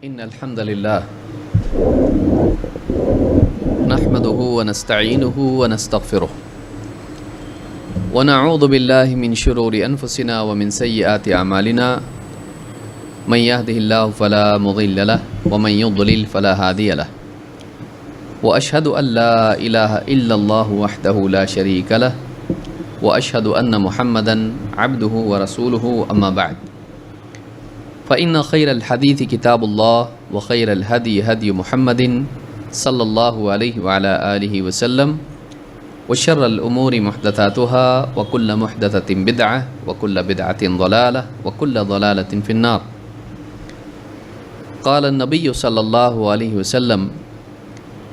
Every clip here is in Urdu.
إن الحمد لله نحمده ونستعينه ونستغفره ونعوذ بالله من شرور أنفسنا ومن سيئات أعمالنا من يهده الله فلا مضل له ومن يضلل فلا هادي له وأشهد أن لا إله إلا الله وحده لا شريك له وأشهد أن محمدا عبده ورسوله أما بعد فإن خير الحديث كتاب الله وخير الهدي هدي محمد صلى الله عليه وعلى آله وسلم وشر الأمور محدثاتها وكل محدثة بدعة وكل بدعة ضلالة وكل ضلالة في النار. قال النبي صلى الله عليه وسلم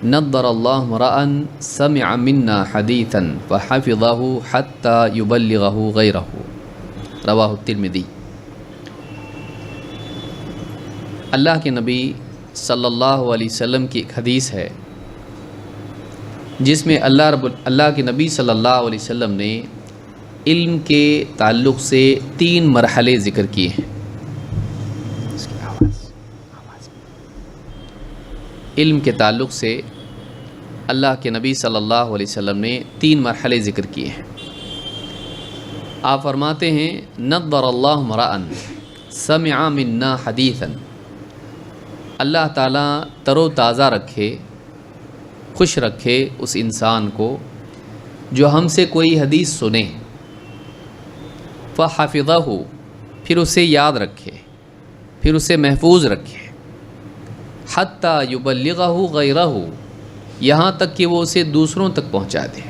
نضر الله امرأ سمع منا حديثا فحفظه حتى يبلغه غيره. رواہ الترمذی. اللہ کے نبی صلی اللہ علیہ وسلم کی ایک حدیث ہے جس میں اللہ کے نبی صلی اللہ علیہ وسلم نے علم کے تعلق سے 3 مرحلے ذکر کیے ہیں. علم کے تعلق سے اللہ کے نبی صلی اللہ علیہ وسلم نے 3 مرحلے ذکر کیے ہیں. آپ فرماتے ہیں نضر اللہ امرأ سمع منا حدیثا، اللہ تعالیٰ تر و تازہ رکھے، خوش رکھے اس انسان کو جو ہم سے کوئی حدیث سنے، فحفظہ، پھر اسے یاد رکھے، پھر اسے محفوظ رکھے، حتی یبلغہ غیرہ، یہاں تک کہ وہ اسے دوسروں تک پہنچا دے.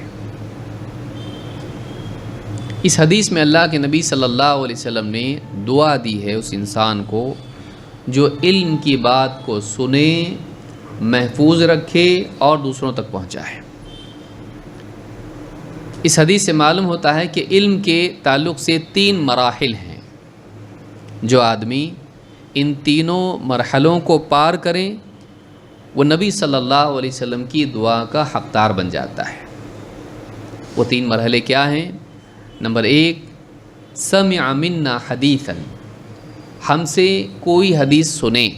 اس حدیث میں اللہ کے نبی صلی اللہ علیہ وسلم نے دعا دی ہے اس انسان کو جو علم کی بات کو سنے، محفوظ رکھے اور دوسروں تک پہنچائے. اس حدیث سے معلوم ہوتا ہے کہ علم کے تعلق سے 3 مراحل ہیں. جو آدمی ان تینوں مرحلوں کو پار کریں وہ نبی صلی اللہ علیہ وسلم کی دعا کا حقدار بن جاتا ہے. وہ 3 مرحلے کیا ہیں؟ نمبر 1، سمع منا حدیثا، ہم سے کوئی حدیث سنیں.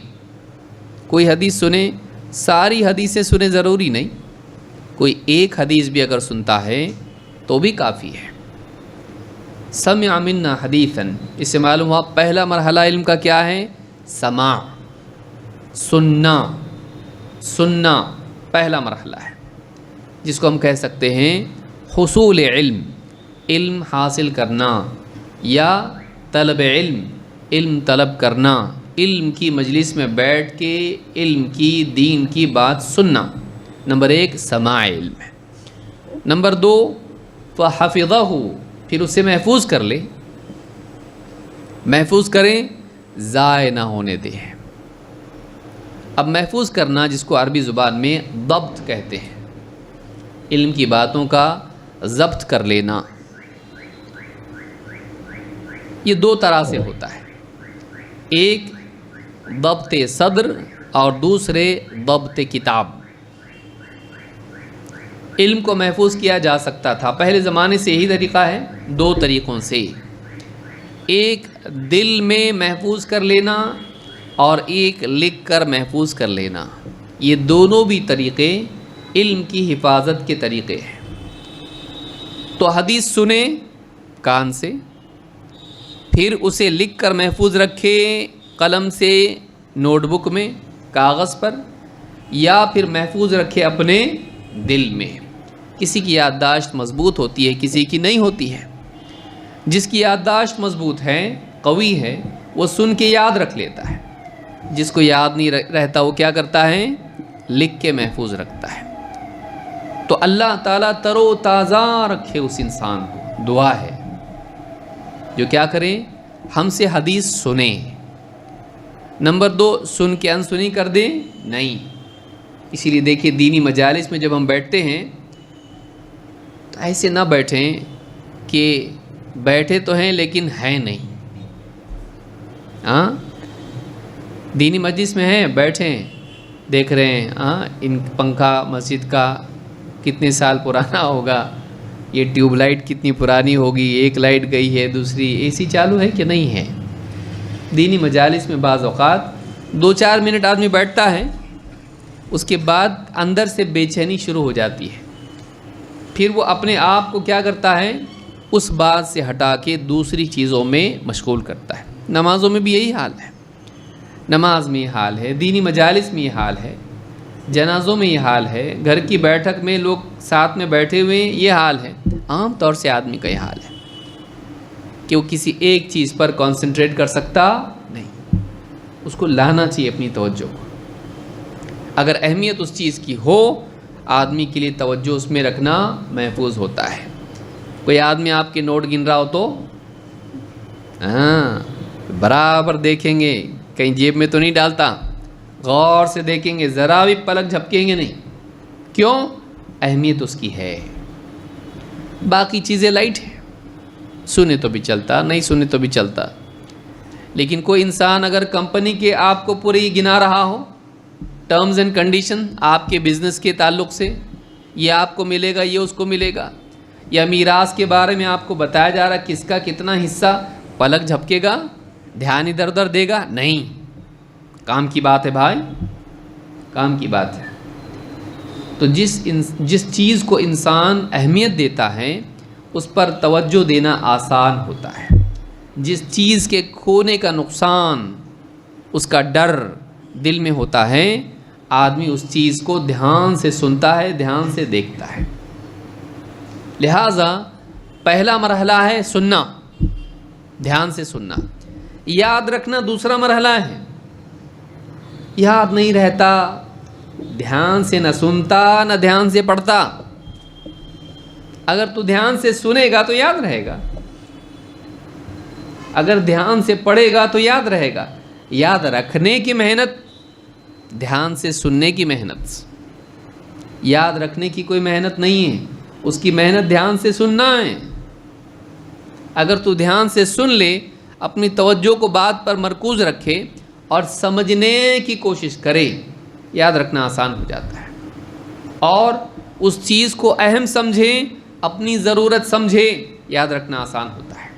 کوئی حدیث سنیں، ساری حدیثیں سنیں ضروری نہیں، کوئی ایک حدیث بھی اگر سنتا ہے تو بھی کافی ہے. سمع منا حدیثا، اس سے معلوم ہوا پہلا مرحلہ علم کا کیا ہے؟ سماع، سننا پہلا مرحلہ ہے، جس کو ہم کہہ سکتے ہیں حصول علم حاصل کرنا، یا طلب علم طلب کرنا، علم کی مجلس میں بیٹھ کے علم کی دین کی بات سننا. نمبر 1 سماع علم ہے. نمبر 2 فحفظہ، پھر اسے محفوظ کر لے، محفوظ کریں، ضائع نہ ہونے دیں. اب محفوظ کرنا جس کو عربی زبان میں ضبط کہتے ہیں، علم کی باتوں کا ضبط کر لینا، یہ 2 طرح سے ہوتا ہے. ایک ضبط صدر اور دوسرے ضبط کتاب. علم کو محفوظ کیا جا سکتا تھا پہلے زمانے سے، یہی طریقہ ہے 2 طریقوں سے. ایک دل میں محفوظ کر لینا اور ایک لکھ کر محفوظ کر لینا. یہ دونوں بھی طریقے علم کی حفاظت کے طریقے ہیں. تو حدیث سنیں کان سے، پھر اسے لکھ کر محفوظ رکھے قلم سے، نوٹ بک میں، کاغذ پر، یا پھر محفوظ رکھے اپنے دل میں. کسی کی یادداشت مضبوط ہوتی ہے، کسی کی نہیں ہوتی ہے. جس کی یادداشت مضبوط ہے، قوی ہے، وہ سن کے یاد رکھ لیتا ہے. جس کو یاد نہیں رہتا وہ کیا کرتا ہے؟ لکھ کے محفوظ رکھتا ہے. تو اللہ تعالیٰ تر و تازہ رکھے اس انسان کو، دعا ہے جو کیا کریں؟ ہم سے حدیث سنیں. نمبر 2 سن کے انسنی کر دیں نہیں. اسی لیے دیکھیے دینی مجالس میں جب ہم بیٹھتے ہیں تو ایسے نہ بیٹھیں کہ بیٹھے تو ہیں لیکن ہیں نہیں. دینی مجلس میں ہیں، بیٹھیں، دیکھ رہے ہیں ان پنکھا مسجد کا کتنے سال پرانا ہوگا، یہ ٹیوب لائٹ کتنی پرانی ہوگی، ایک لائٹ گئی ہے، دوسری اے سی چالو ہے کہ نہیں ہے. دینی مجالس میں بعض اوقات 2-4 منٹ آدمی بیٹھتا ہے، اس کے بعد اندر سے بے چینی شروع ہو جاتی ہے، پھر وہ اپنے آپ کو کیا کرتا ہے، اس بات سے ہٹا کے دوسری چیزوں میں مشغول کرتا ہے۔ نمازوں میں بھی یہی حال ہے، نماز میں یہ حال ہے، دینی مجالس میں یہ حال ہے، جنازوں میں یہ حال ہے، گھر کی بیٹھک میں لوگ ساتھ میں بیٹھے ہوئے ہیں، یہ حال ہے۔ عام طور سے آدمی کا یہ حال ہے کہ وہ کسی ایک چیز پر کانسنٹریٹ کر سکتا نہیں، اس کو لانا چاہیے اپنی توجہ کو۔ اگر اہمیت اس چیز کی ہو، آدمی کے لیے توجہ اس میں رکھنا محفوظ ہوتا ہے۔ کوئی آدمی آپ کے نوٹ گن رہا ہو تو برابر دیکھیں گے کہیں جیب میں تو نہیں ڈالتا، غور سے دیکھیں گے، ذرا بھی پلک جھپکیں گے نہیں۔ کیوں؟ اہمیت اس کی ہے۔ باقی چیزیں لائٹ ہیں، سنے تو بھی چلتا، نہیں سنے تو بھی چلتا۔ لیکن کوئی انسان اگر کمپنی کے آپ کو پورے گنا رہا ہو، ٹرمز اینڈ کنڈیشن آپ کے بزنس کے تعلق سے، یہ آپ کو ملے گا، یہ اس کو ملے گا، یا میراث کے بارے میں آپ کو بتایا جا رہا کس کا کتنا حصہ، پلک جھپکے گا، دھیان ادھر ادھر دے گا؟ نہیں۔ کام کی بات ہے بھائی، کام کی بات ہے۔ تو جس چیز کو انسان اہمیت دیتا ہے اس پر توجہ دینا آسان ہوتا ہے۔ جس چیز کے کھونے کا نقصان، اس کا ڈر دل میں ہوتا ہے، آدمی اس چیز کو دھیان سے سنتا ہے، دھیان سے دیکھتا ہے۔ لہٰذا پہلا مرحلہ ہے سننا، دھیان سے سننا۔ یاد رکھنا دوسرا مرحلہ ہے۔ یاد نہیں رہتا، دھیان سے نہ سنتا نہ دھیان سے پڑھتا۔ اگر تو دھیان سے سنے گا تو یاد رہے گا، اگر دھیان سے پڑھے گا تو یاد رہے گا۔ یاد رکھنے کی محنت، دھیان سے سننے کی محنت۔ یاد رکھنے کی کوئی محنت نہیں ہے، اس کی محنت دھیان سے سننا ہے۔ اگر تو دھیان سے سن لے، اپنی توجہ کو بات پر مرکوز رکھے اور سمجھنے کی کوشش کرے، یاد رکھنا آسان ہو جاتا ہے۔ اور اس چیز کو اہم سمجھے، اپنی ضرورت سمجھے، یاد رکھنا آسان ہوتا ہے۔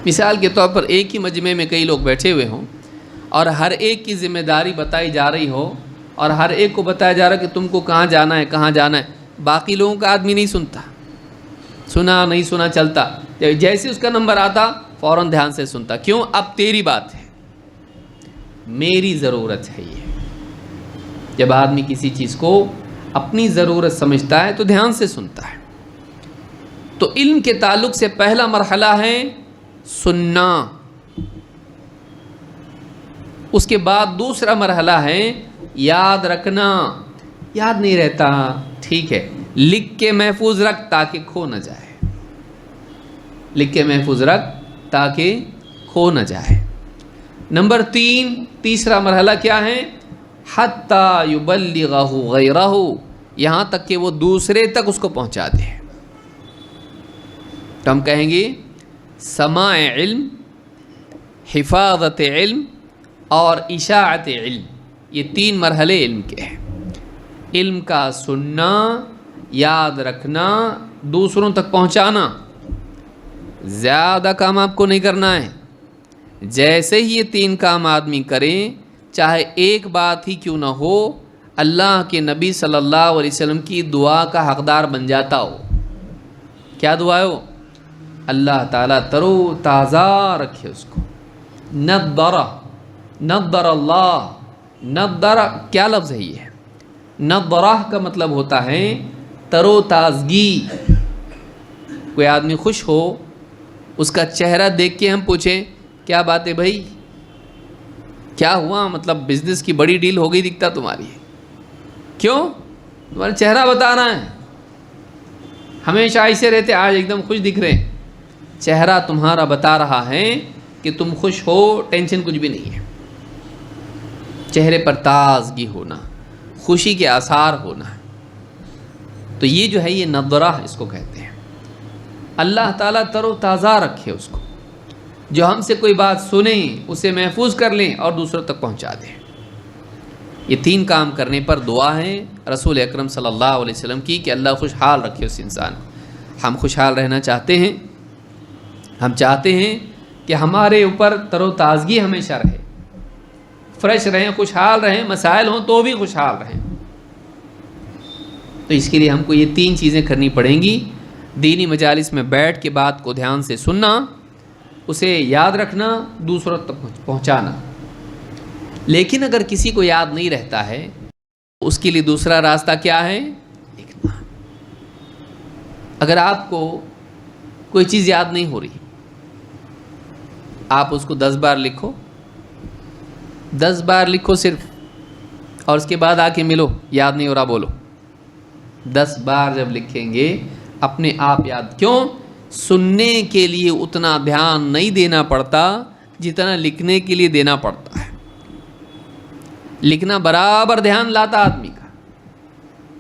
مثال کے طور پر ایک ہی مجمع میں کئی لوگ بیٹھے ہوئے ہوں اور ہر ایک کی ذمہ داری بتائی جا رہی ہو اور ہر ایک کو بتایا جا رہا کہ تم کو کہاں جانا ہے، کہاں جانا ہے، باقی لوگوں کا آدمی نہیں سنتا، سنا نہیں سنا چلتا، جیسے اس کا نمبر آتا فوراً دھیان سے سنتا۔ کیوں؟ اب تیری بات ہے، میری ضرورت ہے۔ یہ جب آدمی کسی چیز کو اپنی ضرورت سمجھتا ہے تو دھیان سے سنتا ہے۔ تو علم کے تعلق سے پہلا مرحلہ ہے سننا، اس کے بعد دوسرا مرحلہ ہے یاد رکھنا۔ یاد نہیں رہتا، ٹھیک ہے، لکھ کے محفوظ رکھ تاکہ کھو نہ جائے، لکھ کے محفوظ رکھ تاکہ کھو نہ جائے۔ نمبر 3، تیسرا مرحلہ کیا ہے؟ حتی یبلغہ غیرہ، یہاں تک کہ وہ دوسرے تک اس کو پہنچا دے۔ تو ہم کہیں گے سماع علم، حفاظت علم اور اشاعت علم، یہ 3 مرحلے علم کے ہیں۔ علم کا سننا، یاد رکھنا، دوسروں تک پہنچانا۔ زیادہ کام آپ کو نہیں کرنا ہے۔ جیسے ہی یہ 3 کام آدمی کریں، چاہے ایک بات ہی کیوں نہ ہو، اللہ کے نبی صلی اللہ علیہ وسلم کی دعا کا حقدار بن جاتا ہو۔ کیا دعا ہو؟ اللہ تعالیٰ ترو تازہ رکھے اس کو۔ نضر اللہ، نضر کیا لفظ ہے یہ؟ نضرہ کا مطلب ہوتا ہے ترو تازگی۔ کوئی آدمی خوش ہو، اس کا چہرہ دیکھ کے ہم پوچھیں کیا بات ہے بھائی، کیا ہوا؟ مطلب بزنس کی بڑی ڈیل ہو گئی دکھتا تمہاری۔ کیوں؟ تمہارا چہرہ بتا رہا ہے۔ ہمیشہ ایسے رہتے، آج ایک دم خوش دکھ رہے ہیں، چہرہ تمہارا بتا رہا ہے کہ تم خوش ہو، ٹینشن کچھ بھی نہیں ہے۔ چہرے پر تازگی ہونا، خوشی کے آثار ہونا، تو یہ جو ہے یہ نضرہ اس کو کہتے ہیں۔ اللہ تعالیٰ تر و تازہ رکھے اس کو، جو ہم سے کوئی بات سنیں اسے محفوظ کر لیں اور دوسروں تک پہنچا دیں۔ یہ 3 کام کرنے پر دعا ہے رسول اکرم صلی اللہ علیہ وسلم کی کہ اللہ خوشحال رکھے اس انسان کو۔ ہم خوشحال رہنا چاہتے ہیں، ہم چاہتے ہیں کہ ہمارے اوپر تر و تازگی ہمیشہ رہے، فریش رہیں، خوشحال رہیں، مسائل ہوں تو بھی خوشحال رہیں۔ تو اس کے لیے ہم کو یہ 3 چیزیں کرنی پڑیں گی۔ دینی مجالس میں بیٹھ کے بات کو دھیان سے سننا، اسے یاد رکھنا، دوسروں تک پہنچانا۔ لیکن اگر کسی کو یاد نہیں رہتا ہے، اس کے لیے دوسرا راستہ کیا ہے؟ لکھنا۔ اگر آپ کو کوئی چیز یاد نہیں ہو رہی، آپ اس کو 10 بار لکھو، 10 بار لکھو صرف، اور اس کے بعد آ کے ملو، یاد نہیں ہو رہا بولو۔ 10 بار جب لکھیں گے اپنے آپ یاد۔ کیوں؟ سننے کے لیے اتنا دھیان نہیں دینا پڑتا جتنا لکھنے کے لیے دینا پڑتا ہے۔ لکھنا برابر دھیان لاتا آدمی کا،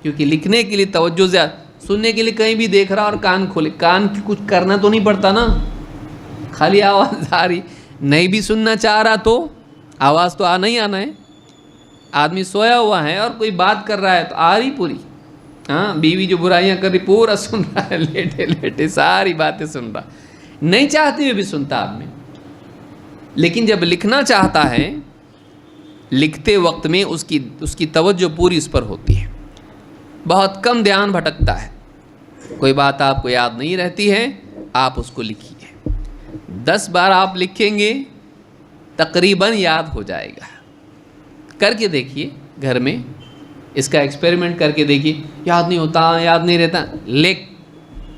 کیونکہ لکھنے کے لیے توجہ زیادہ، سننے کے لیے کہیں بھی دیکھ رہا اور کان کھولے، کان کی کچھ کرنا تو نہیں پڑتا نا، خالی آواز آ رہی، نہیں بھی سننا چاہ رہا تو آواز تو آنا ہی آنا ہے۔ آدمی سویا ہوا ہے اور کوئی بات کر رہا ہے تو آ رہی پوری، ہاں، بیوی جو برائیاں کر رہی پورا سن رہا ہے، لیٹے لیٹے ساری باتیں سن رہا، نہیں چاہتے ہوئے بھی سنتا آدمی۔ لیکن جب لکھنا چاہتا ہے، لکھتے وقت میں اس کی توجہ پوری اس پر ہوتی ہے، بہت کم دھیان بھٹکتا ہے۔ کوئی بات آپ کو یاد نہیں رہتی ہے، آپ اس کو لکھیے، 10 بار آپ لکھیں گے تقریباً یاد ہو جائے گا۔ کر کے دیکھیے گھر میں، اس کا ایکسپیریمنٹ کر کے دیکھیے۔ یاد نہیں ہوتا، یاد نہیں رہتا، لکھ،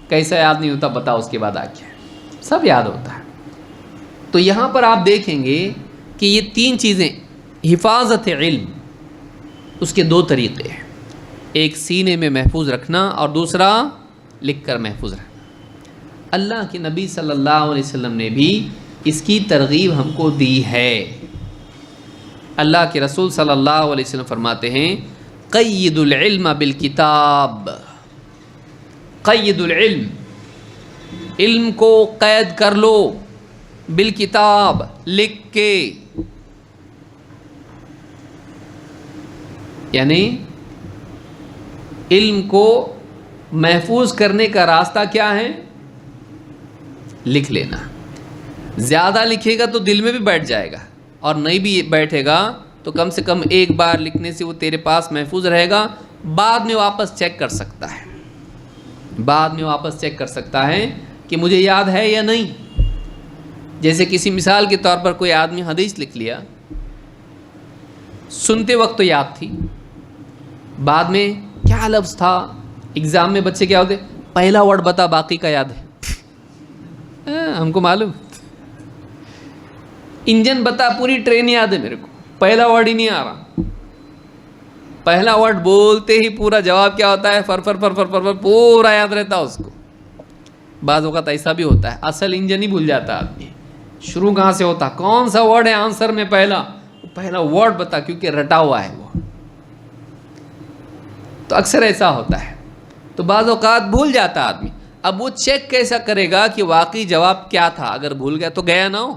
کیسا یاد نہیں ہوتا بتاؤ، اس کے بعد آ کے سب یاد ہوتا ہے۔ تو یہاں پر آپ دیکھیں گے کہ یہ 3 چیزیں، حفاظت علم، اس کے 2 طریقے ہیں، ایک سینے میں محفوظ رکھنا اور دوسرا لکھ کر محفوظ رکھنا۔ اللہ کے نبی صلی اللہ علیہ وسلم نے بھی اس کی ترغیب ہم کو دی ہے۔ اللہ کے رسول صلی اللہ علیہ وسلم فرماتے ہیں، قید العلم بالکتاب، قید العلم، علم کو قید کر لو، بالکتاب، لکھ کے، یعنی علم کو محفوظ کرنے کا راستہ کیا ہے؟ لکھ لینا۔ زیادہ لکھے گا تو دل میں بھی بیٹھ جائے گا، اور نہیں بھی بیٹھے گا تو کم سے کم ایک بار لکھنے سے وہ تیرے پاس محفوظ رہے گا، بعد میں واپس چیک کر سکتا ہے، بعد میں واپس چیک کر سکتا ہے کہ مجھے یاد ہے یا نہیں۔ جیسے کسی مثال کے طور پر کوئی آدمی حدیث لکھ لیا، سنتے وقت تو یاد تھی، بعد میں کیا لفظ تھا، ایگزام میں بچے کیا ہوتے، پہلا ورڈ بتا باقی کا یاد ہے، ہم کو معلوم، انجن بتا پوری ٹرین یاد ہے میرے کو، پہلا ورڈ ہی نہیں آ رہا، پہلا ورڈ بولتے ہی پورا جواب کیا ہوتا ہے، فر فر فر فر فر فر پورا یاد رہتا اس کو۔ بعض اوقات ایسا بھی ہوتا ہے، اصل انجن ہی بھول جاتا آدمی، شروع کہاں سے ہوتا، کون سا ورڈ ہے آنسر میں پہلا ورڈ بتا، کیونکہ رٹا ہوا ہے وہ، تو اکثر ایسا ہوتا ہے، تو بعض اوقات بھول جاتا آدمی۔ اب وہ چیک کیسا کرے گا کہ واقعی جواب کیا تھا؟ اگر بھول گیا تو گیا نہ ہو،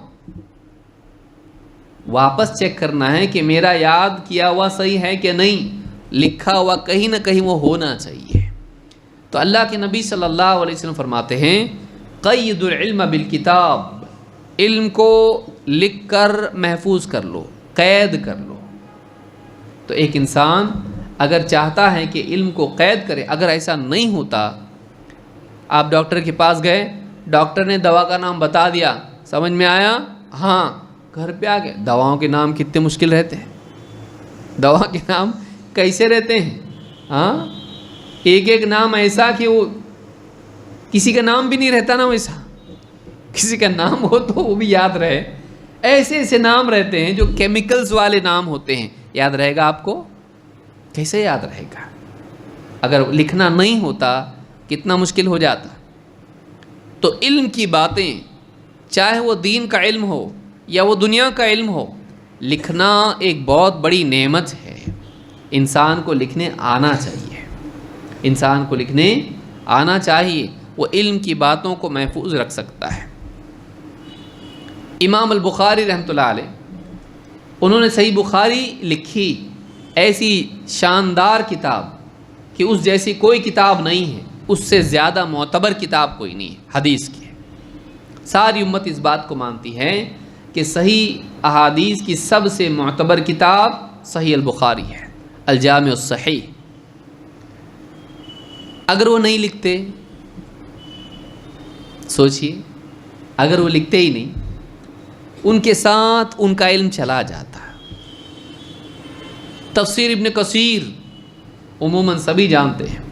واپس چیک کرنا ہے کہ میرا یاد کیا ہوا صحیح ہے کہ نہیں، لکھا ہوا کہیں نہ کہیں وہ ہونا چاہیے۔ تو اللہ کے نبی صلی اللہ علیہ وسلم فرماتے ہیں، قید العلم بالکتاب، علم کو لکھ کر محفوظ کر لو، قید کر لو۔ تو ایک انسان اگر چاہتا ہے کہ علم کو قید کرے، اگر ایسا نہیں ہوتا، آپ ڈاکٹر کے پاس گئے، ڈاکٹر نے دوا کا نام بتا دیا، سمجھ میں آیا؟ ہاں، گھر پہ آ گئے، دواؤں کے نام کتنے مشکل رہتے ہیں، دوا کے نام کیسے رہتے ہیں، ہاں، ایک ایک نام ایسا کہ وہ کسی کا نام بھی نہیں رہتا نا ویسا، کسی کا نام ہو تو وہ بھی یاد رہے، ایسے ایسے نام رہتے ہیں جو کیمیکلز والے نام ہوتے ہیں، یاد رہے گا آپ کو؟ کیسے یاد رہے گا؟ اگر لکھنا نہیں ہوتا کتنا مشکل ہو جاتا۔ تو علم کی باتیں، چاہے وہ دین کا علم ہو یا وہ دنیا کا علم ہو، لکھنا ایک بہت بڑی نعمت ہے۔ انسان کو لکھنے آنا چاہیے، انسان کو لکھنے آنا چاہیے، وہ علم کی باتوں کو محفوظ رکھ سکتا ہے۔ امام البخاری رحمۃ اللہ علیہ، انہوں نے صحیح بخاری لکھی، ایسی شاندار کتاب کہ اس جیسی کوئی کتاب نہیں ہے، اس سے زیادہ معتبر کتاب کوئی نہیں ہے حدیث کی۔ ساری امت اس بات کو مانتی ہے کہ کہ صحیح احادیث کی سب سے معتبر کتاب صحیح البخاری ہے، الجامع الصحیح۔ اگر وہ نہیں لکھتے، سوچئے اگر وہ لکھتے ہی نہیں، ان کے ساتھ ان کا علم چلا جاتا۔ تفسیر ابن کثیر عموماً سبھی جانتے ہیں،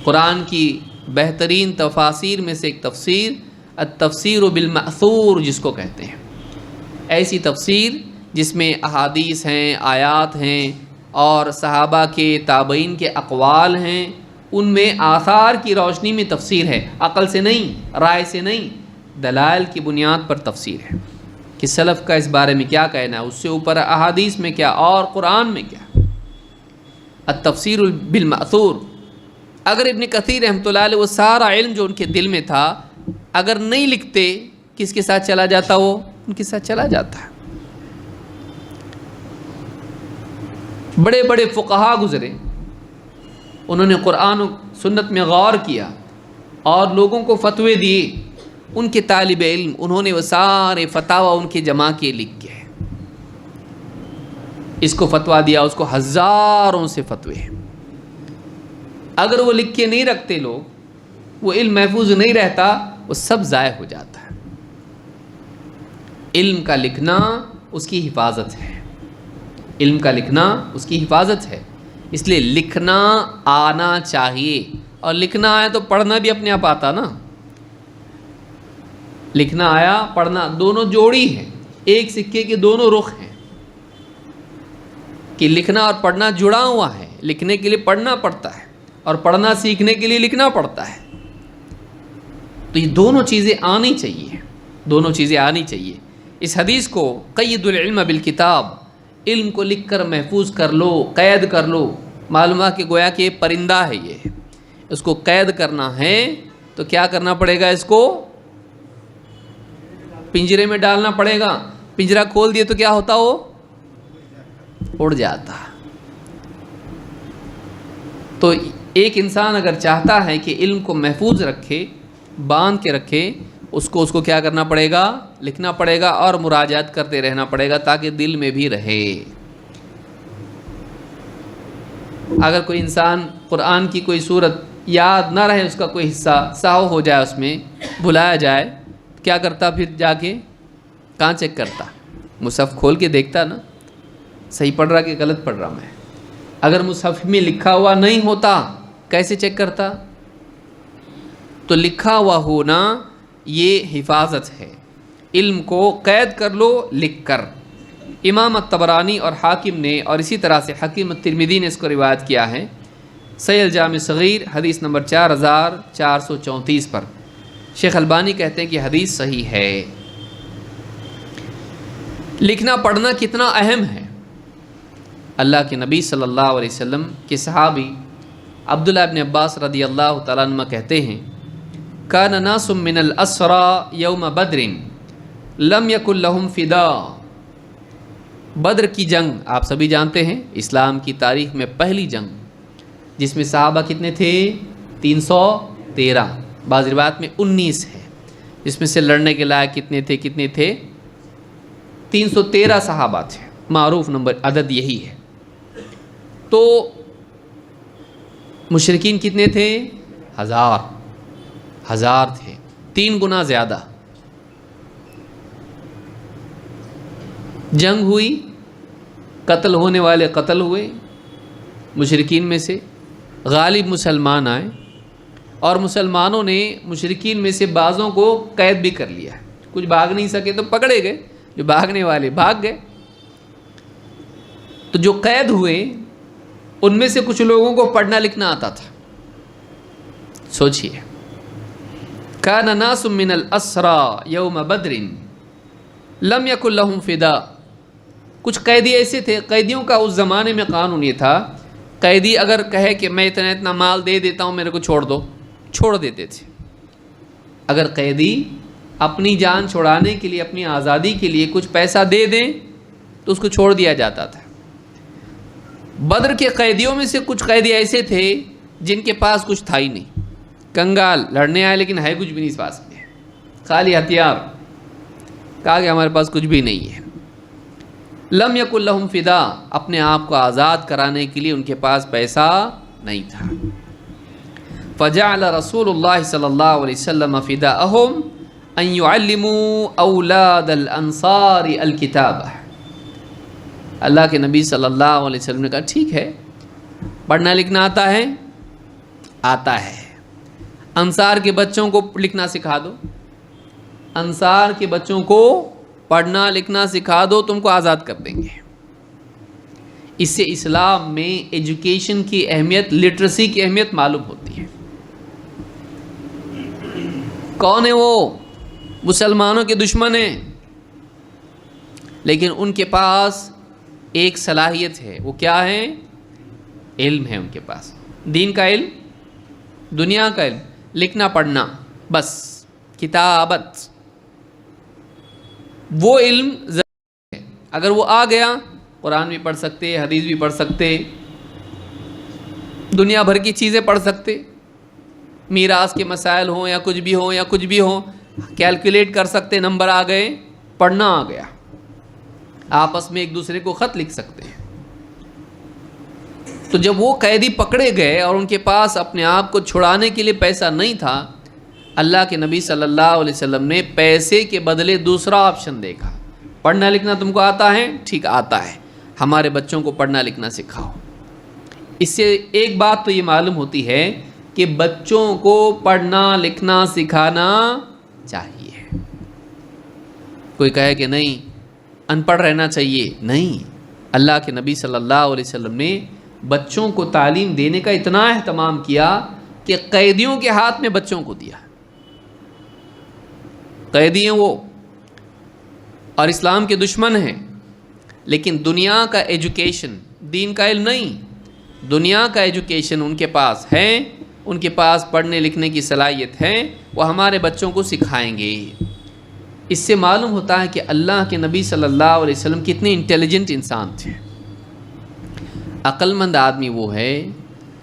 قرآن کی بہترین تفاسیر میں سے ایک تفسیر التفسیر بالمأثور جس کو کہتے ہیں، ایسی تفسیر جس میں احادیث ہیں، آیات ہیں اور صحابہ کے تابعین کے اقوال ہیں، ان میں آثار کی روشنی میں تفسیر ہے، عقل سے نہیں، رائے سے نہیں، دلائل کی بنیاد پر تفسیر ہے کہ سلف کا اس بارے میں کیا کہنا ہے، اس سے اوپر احادیث میں کیا اور قرآن میں کیا۔ التفسیر بالمأثور۔ اگر ابن کثیر رحمۃ اللہ علیہ وہ سارا علم جو ان کے دل میں تھا اگر نہیں لکھتے، کس کے ساتھ چلا جاتا؟ وہ ان کے ساتھ چلا جاتا ہے۔ بڑے بڑے فقہا گزرے، انہوں نے قرآن و سنت میں غور کیا اور لوگوں کو فتوے دیے، ان کے طالب علم انہوں نے وہ سارے فتاوی ان کے جمع کے لکھ کے، اس کو فتویٰ دیا، اس کو ہزاروں سے فتوے ہیں۔ اگر وہ لکھ کے نہیں رکھتے لوگ، وہ علم محفوظ نہیں رہتا، وہ سب ضائع ہو جاتا ہے۔ علم کا لکھنا اس کی حفاظت ہے، علم کا لکھنا اس کی حفاظت ہے، اس لیے لکھنا آنا چاہیے، اور لکھنا آیا تو پڑھنا بھی اپنے آپ آتا نا۔ لکھنا آیا، پڑھنا دونوں جوڑی ہیں، ایک سکے کے دونوں رخ ہیں کہ لکھنا اور پڑھنا جڑا ہوا ہے۔ لکھنے کے لیے پڑھنا پڑتا ہے اور پڑھنا سیکھنے کے لیے لکھنا پڑتا ہے، تو یہ دونوں چیزیں آنی چاہیے، دونوں چیزیں آنی چاہیے۔ اس حدیث کو قید العلم بالکتاب، علم کو لکھ کر محفوظ کر لو، قید کر لو، معلوم ہے کہ گویا کہ یہ پرندہ ہے، یہ اس کو قید کرنا ہے تو کیا کرنا پڑے گا؟ اس کو پنجرے میں ڈالنا پڑے گا۔ پنجرہ کھول دیے تو کیا ہوتا؟ وہ اڑ جاتا۔ تو ایک انسان اگر چاہتا ہے کہ علم کو محفوظ رکھے، باندھ کے رکھے، اس کو کیا کرنا پڑے گا؟ لکھنا پڑے گا اور مراجعات کرتے رہنا پڑے گا تاکہ دل میں بھی رہے۔ اگر کوئی انسان قرآن کی کوئی سورت یاد نہ رہے، اس کا کوئی حصہ سہو ہو جائے، اس میں بھلایا جائے، کیا کرتا؟ پھر جا کے کہاں چیک کرتا؟ مصحف کھول کے دیکھتا نا، صحیح پڑھ رہا کہ غلط پڑھ رہا میں۔ اگر مصحف میں لکھا ہوا نہیں ہوتا کیسے چیک کرتا؟ تو لکھا ہوا ہونا یہ حفاظت ہے، علم کو قید کر لو لکھ کر۔ امام الطبرانی اور حاکم نے، اور اسی طرح سے حکیم الترمذی نے اس کو روایت کیا ہے صحیح الجامع صغیر حدیث نمبر 4434 پر۔ شیخ البانی کہتے ہیں کہ حدیث صحیح ہے۔ لکھنا پڑھنا کتنا اہم ہے۔ اللہ کے نبی صلی اللہ علیہ وسلم کے صحابی عبداللہ ابن عباس رضی اللہ تعالیٰ عنہ کہتے ہیں کان ناس من الاسرى یوم بدر لم یکن لهم فداء۔ بدر کی جنگ آپ سبھی جانتے ہیں، اسلام کی تاریخ میں پہلی جنگ، جس میں صحابہ کتنے تھے؟ 313، بعض روایات میں 19 ہے، جس میں سے لڑنے کے لائق کتنے تھے؟ 313 صحابہ تھے، معروف نمبر عدد یہی ہے۔ تو مشرکین کتنے تھے؟ 1000 تھے، 3 گنا زیادہ۔ جنگ ہوئی، قتل ہونے والے قتل ہوئے، مشرکین میں سے غالب مسلمان آئے، اور مسلمانوں نے مشرکین میں سے بعضوں کو قید بھی کر لیا، کچھ بھاگ نہیں سکے تو پکڑے گئے، جو بھاگنے والے بھاگ گئے۔ تو جو قید ہوئے ان میں سے کچھ لوگوں کو پڑھنا لکھنا آتا تھا۔ سوچئے، کان ناس من الاسرى یوم بدر لم یکن لهم فداء۔ کچھ قیدی ایسے تھے، قیدیوں کا اس زمانے میں قانون یہ تھا، قیدی اگر کہے کہ میں اتنا مال دے دیتا ہوں میرے کو چھوڑ دو، چھوڑ دیتے تھے۔ اگر قیدی اپنی جان چھڑانے کے لیے، اپنی آزادی کے لیے کچھ پیسہ دے دیں تو اس کو چھوڑ دیا جاتا تھا۔ بدر کے قیدیوں میں سے کچھ قیدی ایسے تھے جن کے پاس کچھ تھا ہی نہیں، کنگال، لڑنے آئے لیکن ہے کچھ بھی نہیں پاس میں، خالی ہتھیار۔ کہا کہ ہمارے پاس کچھ بھی نہیں ہے. لم یکن لہم فدا، اپنے آپ کو آزاد کرانے کے لیے ان کے پاس پیسہ نہیں تھا. فجعل رسول اللہ صلی اللہ علیہ وسلم فداءہم ان يعلموا اولاد الانصار الکتابہ. اللہ کے نبی صلی اللہ علیہ وسلم نے کہا ٹھیک ہے، پڑھنا لکھنا آتا ہے، آتا ہے، انصار کے بچوں کو لکھنا سکھا دو، انصار کے بچوں کو پڑھنا لکھنا سکھا دو، تم کو آزاد کر دیں گے. اس سے اسلام میں ایجوکیشن کی اہمیت، لٹریسی کی اہمیت معلوم ہوتی ہے. کون ہے وہ؟ مسلمانوں کے دشمن ہیں، لیکن ان کے پاس ایک صلاحیت ہے. وہ کیا ہے؟ علم ہے ان کے پاس، دین کا علم، دنیا کا علم، لکھنا پڑھنا، بس کتابت. وہ علم ضروری ہے. اگر وہ آ گیا، قرآن بھی پڑھ سکتے، حدیث بھی پڑھ سکتے، دنیا بھر کی چیزیں پڑھ سکتے، میراث کے مسائل ہوں یا کچھ بھی ہوں، کیلکولیٹ کر سکتے، نمبر آ گئے، پڑھنا آ گیا، آپس میں ایک دوسرے کو خط لکھ سکتے ہیں. تو جب وہ قیدی پکڑے گئے اور ان کے پاس اپنے آپ کو چھڑانے کے لیے پیسہ نہیں تھا، اللہ کے نبی صلی اللہ علیہ وسلم نے پیسے کے بدلے دوسرا آپشن دیکھا. پڑھنا لکھنا تم کو آتا ہے؟ ٹھیک آتا ہے، ہمارے بچوں کو پڑھنا لکھنا سکھاؤ. اس سے ایک بات تو یہ معلوم ہوتی ہے کہ بچوں کو پڑھنا لکھنا سکھانا چاہیے. کوئی کہے کہ نہیں ان پڑھ رہنا چاہیے، نہیں. اللہ کے نبی صلی اللہ علیہ وسلم نے بچوں کو تعلیم دینے کا اتنا اہتمام کیا کہ قیدیوں کے ہاتھ میں بچوں کو دیا. قیدی ہیں وہ اور اسلام کے دشمن ہیں، لیکن دنیا کا ایجوکیشن، دین کا علم نہیں، دنیا کا ایجوکیشن ان کے پاس ہے، ان کے پاس پڑھنے لکھنے کی صلاحیت ہے، وہ ہمارے بچوں کو سکھائیں گے. اس سے معلوم ہوتا ہے کہ اللہ کے نبی صلی اللہ علیہ وسلم کتنے انٹیلیجنٹ انسان تھے. عقل مند آدمی وہ ہے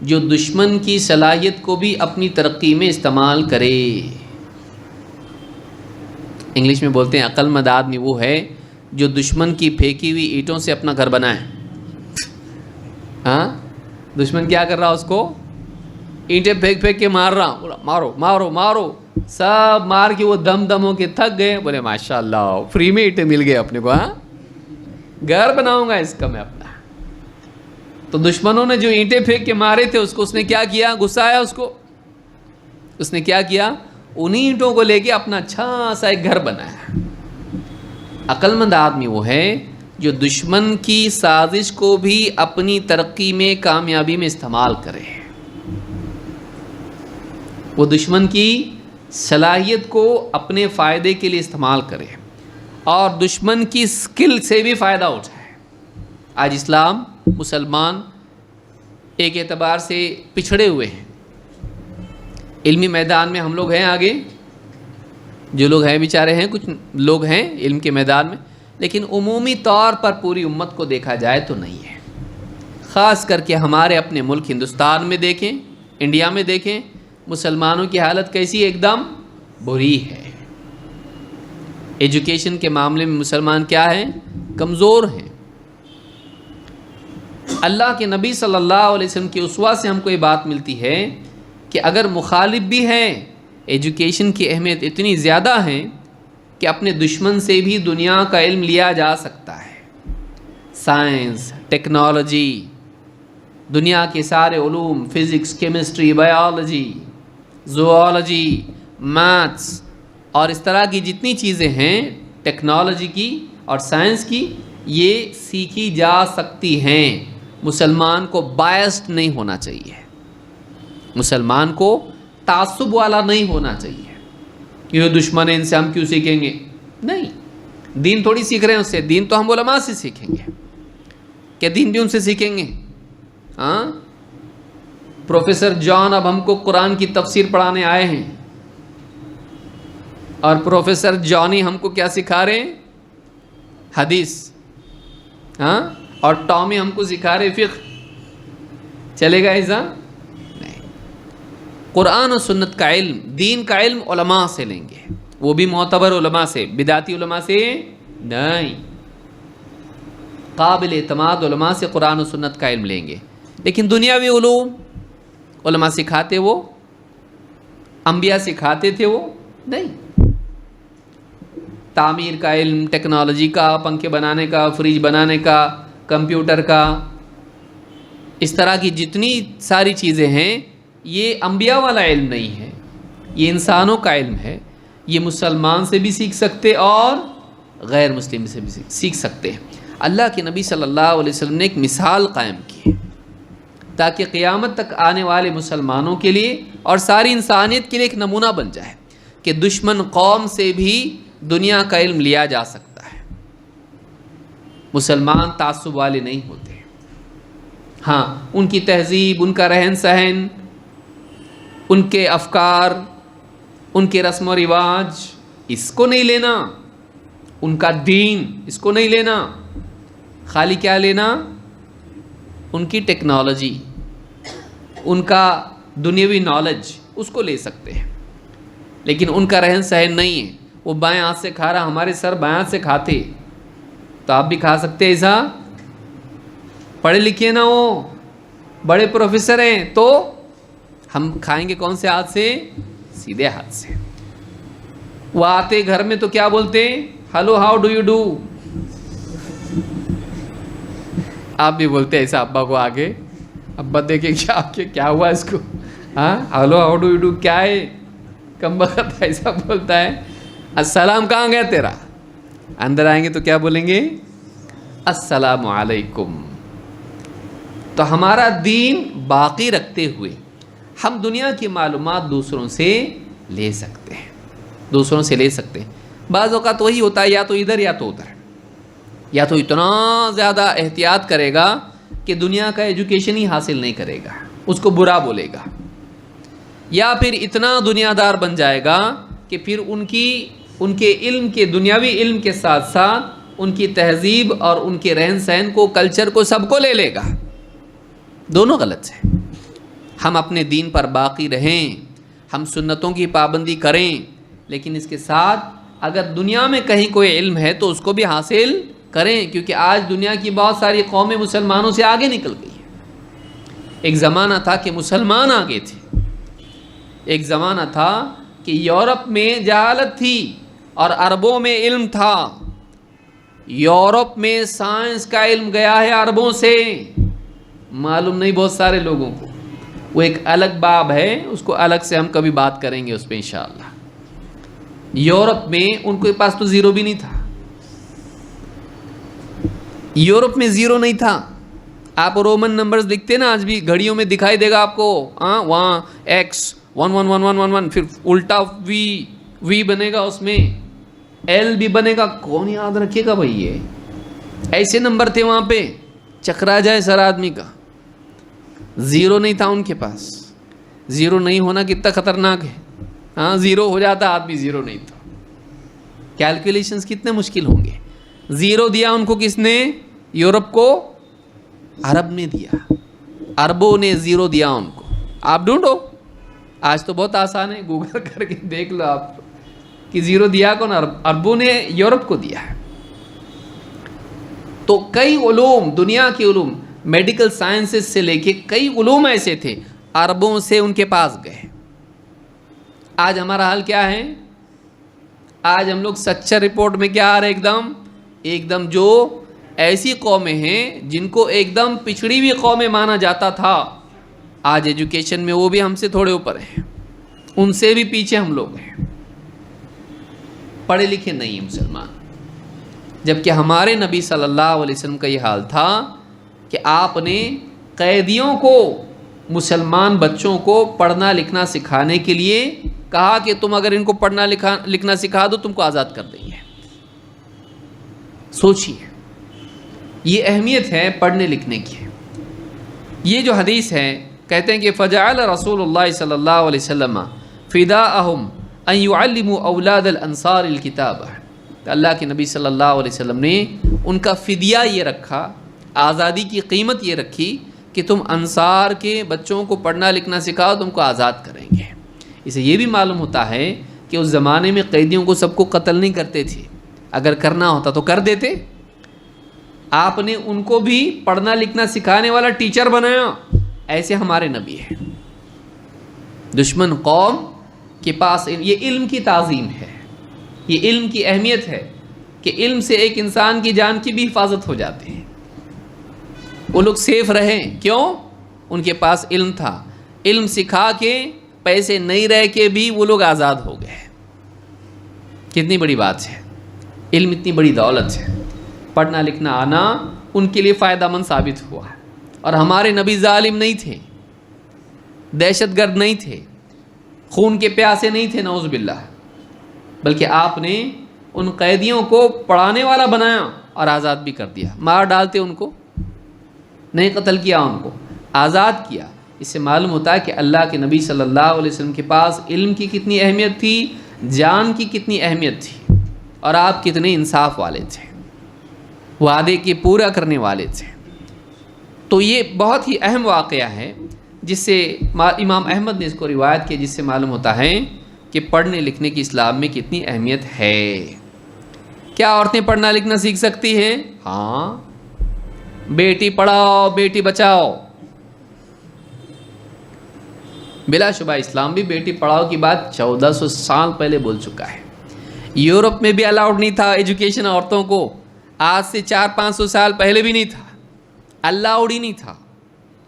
جو دشمن کی صلاحیت کو بھی اپنی ترقی میں استعمال کرے. انگلش میں بولتے ہیں عقل مند آدمی وہ ہے جو دشمن کی پھینکی ہوئی اینٹوں سے اپنا گھر بنائے. ہاں، دشمن کیا کر رہا اس کو؟ اینٹیں پھینک پھینک کے مار رہا، بولا مارو مارو مارو، سب مار کے وہ دم ہو کے تھک گئے، بولے ماشاء اللہ فری میں اینٹیں مل گئے اپنے کو، ہاں گھر بناؤں گا اس کا میں اپنا. تو دشمنوں نے جو اینٹیں پھینک کے مارے تھے اس کو اس نے کیا کیا؟ غصہ آیا اس کو، اس نے کیا کیا؟ انہی اینٹوں کو لے کے اپنا اچھا سا ایک گھر بنایا. عقل مند آدمی وہ ہے جو دشمن کی سازش کو بھی اپنی ترقی میں، کامیابی میں استعمال کرے. وہ دشمن کی صلاحیت کو اپنے فائدے کے لیے استعمال کرے اور دشمن کی سکل سے بھی فائدہ اٹھائے. آج اسلام، مسلمان ایک اعتبار سے پچھڑے ہوئے ہیں. علمی میدان میں ہم لوگ ہیں آگے، جو لوگ ہیں بیچارے ہیں، کچھ لوگ ہیں علم کے میدان میں، لیکن عمومی طور پر پوری امت کو دیکھا جائے تو نہیں ہے. خاص کر کے ہمارے اپنے ملک ہندوستان میں دیکھیں، انڈیا میں دیکھیں، مسلمانوں کی حالت کیسی؟ ایک دم بری ہے. ایجوکیشن کے معاملے میں مسلمان کیا ہیں؟ کمزور ہیں. اللہ کے نبی صلی اللہ علیہ وسلم کی اسوہ سے ہم کو یہ بات ملتی ہے کہ اگر مخالف بھی ہیں، ایجوکیشن کی اہمیت اتنی زیادہ ہے کہ اپنے دشمن سے بھی دنیا کا علم لیا جا سکتا ہے. سائنس، ٹیکنالوجی، دنیا کے سارے علوم، physics, chemistry, biology, zoology, maths اور اس طرح کی جتنی چیزیں ہیں ٹیکنالوجی کی اور سائنس کی، یہ سیکھی جا سکتی ہیں. مسلمان کو بائسڈ نہیں ہونا چاہیے، مسلمان کو تعصب والا نہیں ہونا چاہیے. یہ دشمن ہے، ان سے ہم کیوں سیکھیں گے؟ نہیں، دین تھوڑی سیکھ رہے ہیں اس سے، دین تو ہم علماء سے سیکھیں گے. کیا دین بھی ان سے سیکھیں گے؟ ہاں، پروفیسر جان اب ہم کو قرآن کی تفسیر پڑھانے آئے ہیں، اور پروفیسر جانی ہم کو کیا سکھا رہے ہیں؟ حدیث. ہاں، اور ٹامی ہم کو سکھا رہے فقہ. چلے گا ایسا؟ نہیں. قرآن و سنت کا علم، دین کا علم علماء سے لیں گے، وہ بھی معتبر علماء سے، بدعتی علماء سے نہیں، قابل اعتماد علماء سے قرآن و سنت کا علم لیں گے۔ لیکن دنیاوی علوم علماء سکھاتے، وہ انبیاء سکھاتے تھے، وہ نہیں۔ تعمیر کا علم، ٹیکنالوجی کا، پنکھے بنانے کا، فریج بنانے کا، کمپیوٹر کا، اس طرح کی جتنی ساری چیزیں ہیں، یہ انبیاء والا علم نہیں ہے، یہ انسانوں کا علم ہے۔ یہ مسلمان سے بھی سیکھ سکتے اور غیر مسلم سے بھی سیکھ سکتے ہیں۔ اللہ کے نبی صلی اللہ علیہ وسلم نے ایک مثال قائم کی ہے تاکہ قیامت تک آنے والے مسلمانوں کے لیے اور ساری انسانیت کے لیے ایک نمونہ بن جائے کہ دشمن قوم سے بھی دنیا کا علم لیا جا سکتا ہے۔ مسلمان تعصب والے نہیں ہوتے، ہاں ان کی تہذیب، ان کا رہن سہن، ان کے افکار، ان کے رسم و رواج، اس کو نہیں لینا، ان کا دین اس کو نہیں لینا، خالی کیا لینا؟ ان کی ٹیکنالوجی، ان کا دنیاوی نالج، اس کو لے سکتے ہیں، لیکن ان کا رہن سہن نہیں ہے۔ وہ بائیں ہاتھ سے کھا رہا، ہمارے سر بائیں ہاتھ سے کھاتے، تو آپ بھی کھا سکتے ایسا؟ پڑھے لکھے نہ ہو، بڑے پروفیسر ہیں، تو ہم کھائیں گے کون سے ہاتھ سے؟ سیدھے ہاتھ سے۔ وہ آتے گھر میں تو کیا بولتے؟ Hello, how do you do? آپ بھی بولتے ایسا ابا کو آگے؟ ابا دیکھے کیا ہوا اس کو، ہاں hello how do you do کیا ہے؟ کم بخت ایسا بولتا ہے۔ السلام کہاں گیا تیرا؟ اندر آئیں گے تو کیا بولیں گے؟ السلام علیکم۔ تو ہمارا دین باقی رکھتے ہوئے ہم دنیا کی معلومات دوسروں سے لے سکتے ہیں، دوسروں سے لے سکتے ہیں۔ بعض اوقات وہی ہوتا ہے، یا تو ادھر یا تو ادھر، یا تو اتنا زیادہ احتیاط کرے گا کہ دنیا کا ایجوکیشن ہی حاصل نہیں کرے گا، اس کو برا بولے گا، یا پھر اتنا دنیا دار بن جائے گا کہ پھر ان کے علم کے، دنیاوی علم کے ساتھ ساتھ ان کی تہذیب اور ان کے رہن سہن کو، کلچر کو، سب کو لے لے گا۔ دونوں غلط ہیں۔ ہم اپنے دین پر باقی رہیں، ہم سنتوں کی پابندی کریں، لیکن اس کے ساتھ اگر دنیا میں کہیں کوئی علم ہے تو اس کو بھی حاصل کریں، کیونکہ آج دنیا کی بہت ساری قومیں مسلمانوں سے آگے نکل گئی ہیں۔ ایک زمانہ تھا کہ مسلمان آگے تھے، ایک زمانہ تھا کہ یورپ میں جہالت تھی اور عربوں میں علم تھا۔ یورپ میں سائنس کا علم گیا ہے عربوں سے، معلوم نہیں بہت سارے لوگوں کو، وہ ایک الگ باب ہے، اس کو الگ سے ہم کبھی بات کریں گے اس پہ انشاءاللہ۔ یورپ میں ان کے پاس تو زیرو بھی نہیں تھا، یورپ میں زیرو نہیں تھا۔ آپ رومن نمبرز لکھتے نا، آج بھی گھڑیوں میں دکھائی دے گا آپ کو، وہاں ایکس 111111، پھر الٹا وی بنے گا، اس میں ایل بھی بنے گا، کون یاد رکھے گا بھائی؟ یہ ایسے نمبر تھے وہاں پہ، چکرا جائے سر آدمی کا۔ زیرو نہیں تھا ان کے پاس۔ زیرو نہیں ہونا کتنا خطرناک ہے، ہاں زیرو ہو جاتا آدمی، زیرو نہیں تھا، کیلکولیشنز کتنے مشکل ہوں گے۔ زیرو دیا ان کو کس نے؟ یورپ کو عرب نے دیا، عربوں نے زیرو دیا ان کو۔ آپ ڈھونڈو، آج تو بہت آسان ہے، گوگل کر کے دیکھ لو آپ کہ زیرو دیا کون؟ عربوں نے یورپ کو دیا ہے۔ تو کئی علوم، دنیا کے علوم، میڈیکل سائنسز سے لے کے کئی علوم ایسے تھے، عربوں سے ان کے پاس گئے۔ آج ہمارا حال کیا ہے؟ آج ہم لوگ سچا رپورٹ میں کیا آ رہا ہے؟ ایک دم جو ایسی قومیں ہیں جن کو ایک دم پچھڑی ہوئی قومیں مانا جاتا تھا، آج ایجوکیشن میں وہ بھی ہم سے تھوڑے اوپر ہیں، ان سے بھی پیچھے ہم لوگ ہیں، پڑھے لکھے نہیں ہیں مسلمان۔ جبکہ ہمارے نبی صلی اللہ علیہ وسلم کا یہ حال تھا کہ آپ نے قیدیوں کو، مسلمان بچوں کو پڑھنا لکھنا سکھانے کے لیے کہا کہ تم اگر ان کو پڑھنا لکھنا سکھا دو تم کو آزاد کر دیں گے۔ سوچیے، یہ اہمیت ہے پڑھنے لکھنے کی۔ یہ جو حدیث ہے، کہتے ہیں کہ فجعل رسول اللہ صلی اللہ علیہ وسلم فداءہم ان يعلموا اولاد الانصار الکتاب۔ اللہ کے نبی صلی اللہ علیہ وسلم نے ان کا فدیہ یہ رکھا، آزادی کی قیمت یہ رکھی کہ تم انصار کے بچوں کو پڑھنا لکھنا سکھاؤ، تم کو آزاد کریں گے۔ اسے یہ بھی معلوم ہوتا ہے کہ اس زمانے میں قیدیوں کو سب کو قتل نہیں کرتے تھے، اگر کرنا ہوتا تو کر دیتے. آپ نے ان کو بھی پڑھنا لکھنا سکھانے والا ٹیچر بنایا. ایسے ہمارے نبی ہیں. دشمن قوم کے پاس یہ علم کی تعظیم ہے، یہ علم کی اہمیت ہے کہ علم سے ایک انسان کی جان کی بھی حفاظت ہو جاتی ہے. وہ لوگ سیف رہے، کیوں؟ ان کے پاس علم تھا. علم سکھا کے پیسے نہیں رہ کے بھی وہ لوگ آزاد ہو گئے. کتنی بڑی بات ہے. علم اتنی بڑی دولت ہے. پڑھنا لکھنا آنا ان کے لیے فائدہ مند ثابت ہوا ہے. اور ہمارے نبی ظالم نہیں تھے، دہشت گرد نہیں تھے، خون کے پیاسے نہیں تھے، نعوذ باللہ. بلکہ آپ نے ان قیدیوں کو پڑھانے والا بنایا اور آزاد بھی کر دیا. مار ڈالتے ان کو نہیں، قتل کیا ان کو، آزاد کیا. اس سے معلوم ہوتا ہے کہ اللہ کے نبی صلی اللہ علیہ وسلم کے پاس علم کی کتنی اہمیت تھی، جان کی کتنی اہمیت تھی، اور آپ کتنے انصاف والے تھے، وعدے کے پورا کرنے والے تھے. تو یہ بہت ہی اہم واقعہ ہے جس سے امام احمد نے اس کو روایت کی، جس سے معلوم ہوتا ہے کہ پڑھنے لکھنے کی اسلام میں کتنی اہمیت ہے. کیا عورتیں پڑھنا لکھنا سیکھ سکتی ہیں؟ ہاں. بیٹی پڑھاؤ بیٹی بچاؤ. بلا شبہ اسلام بھی بیٹی پڑھاؤ کی بات 1400 سال پہلے بول چکا ہے. یورپ میں بھی الاؤڈ نہیں تھا ایجوکیشن عورتوں کو. آج سے 400-500 سال پہلے بھی نہیں تھا، الاؤڈ ہی نہیں تھا.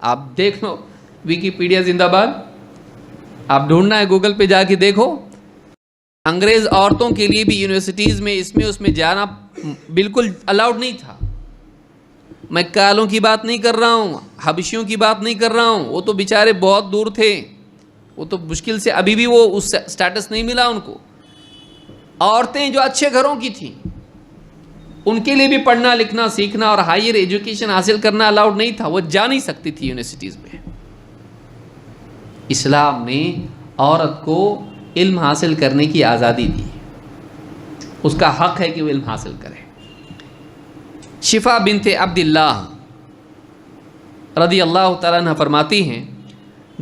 آپ دیکھ لو، ویکیپیڈیا زندہ باد. آپ ڈھونڈنا ہے گوگل پہ جا کے دیکھو. انگریز عورتوں کے لیے بھی یونیورسٹیز میں اس میں جانا بالکل الاؤڈ نہیں تھا. میں کالوں کی بات نہیں کر رہا ہوں، حبشیوں کی بات نہیں کر رہا ہوں. وہ تو بیچارے بہت دور تھے، وہ تو مشکل سے ابھی بھی وہ اس سٹیٹس نہیں ملا ان کو. عورتیں جو اچھے گھروں کی تھیں ان کے لیے بھی پڑھنا لکھنا سیکھنا اور ہائر ایجوکیشن حاصل کرنا الاؤڈ نہیں تھا. وہ جا نہیں سکتی تھی یونیورسٹیز میں. اسلام نے عورت کو علم حاصل کرنے کی آزادی دی. اس کا حق ہے کہ وہ علم حاصل کرے. شفا بنت عبداللہ رضی اللہ تعالیٰ عنہ فرماتی ہیں،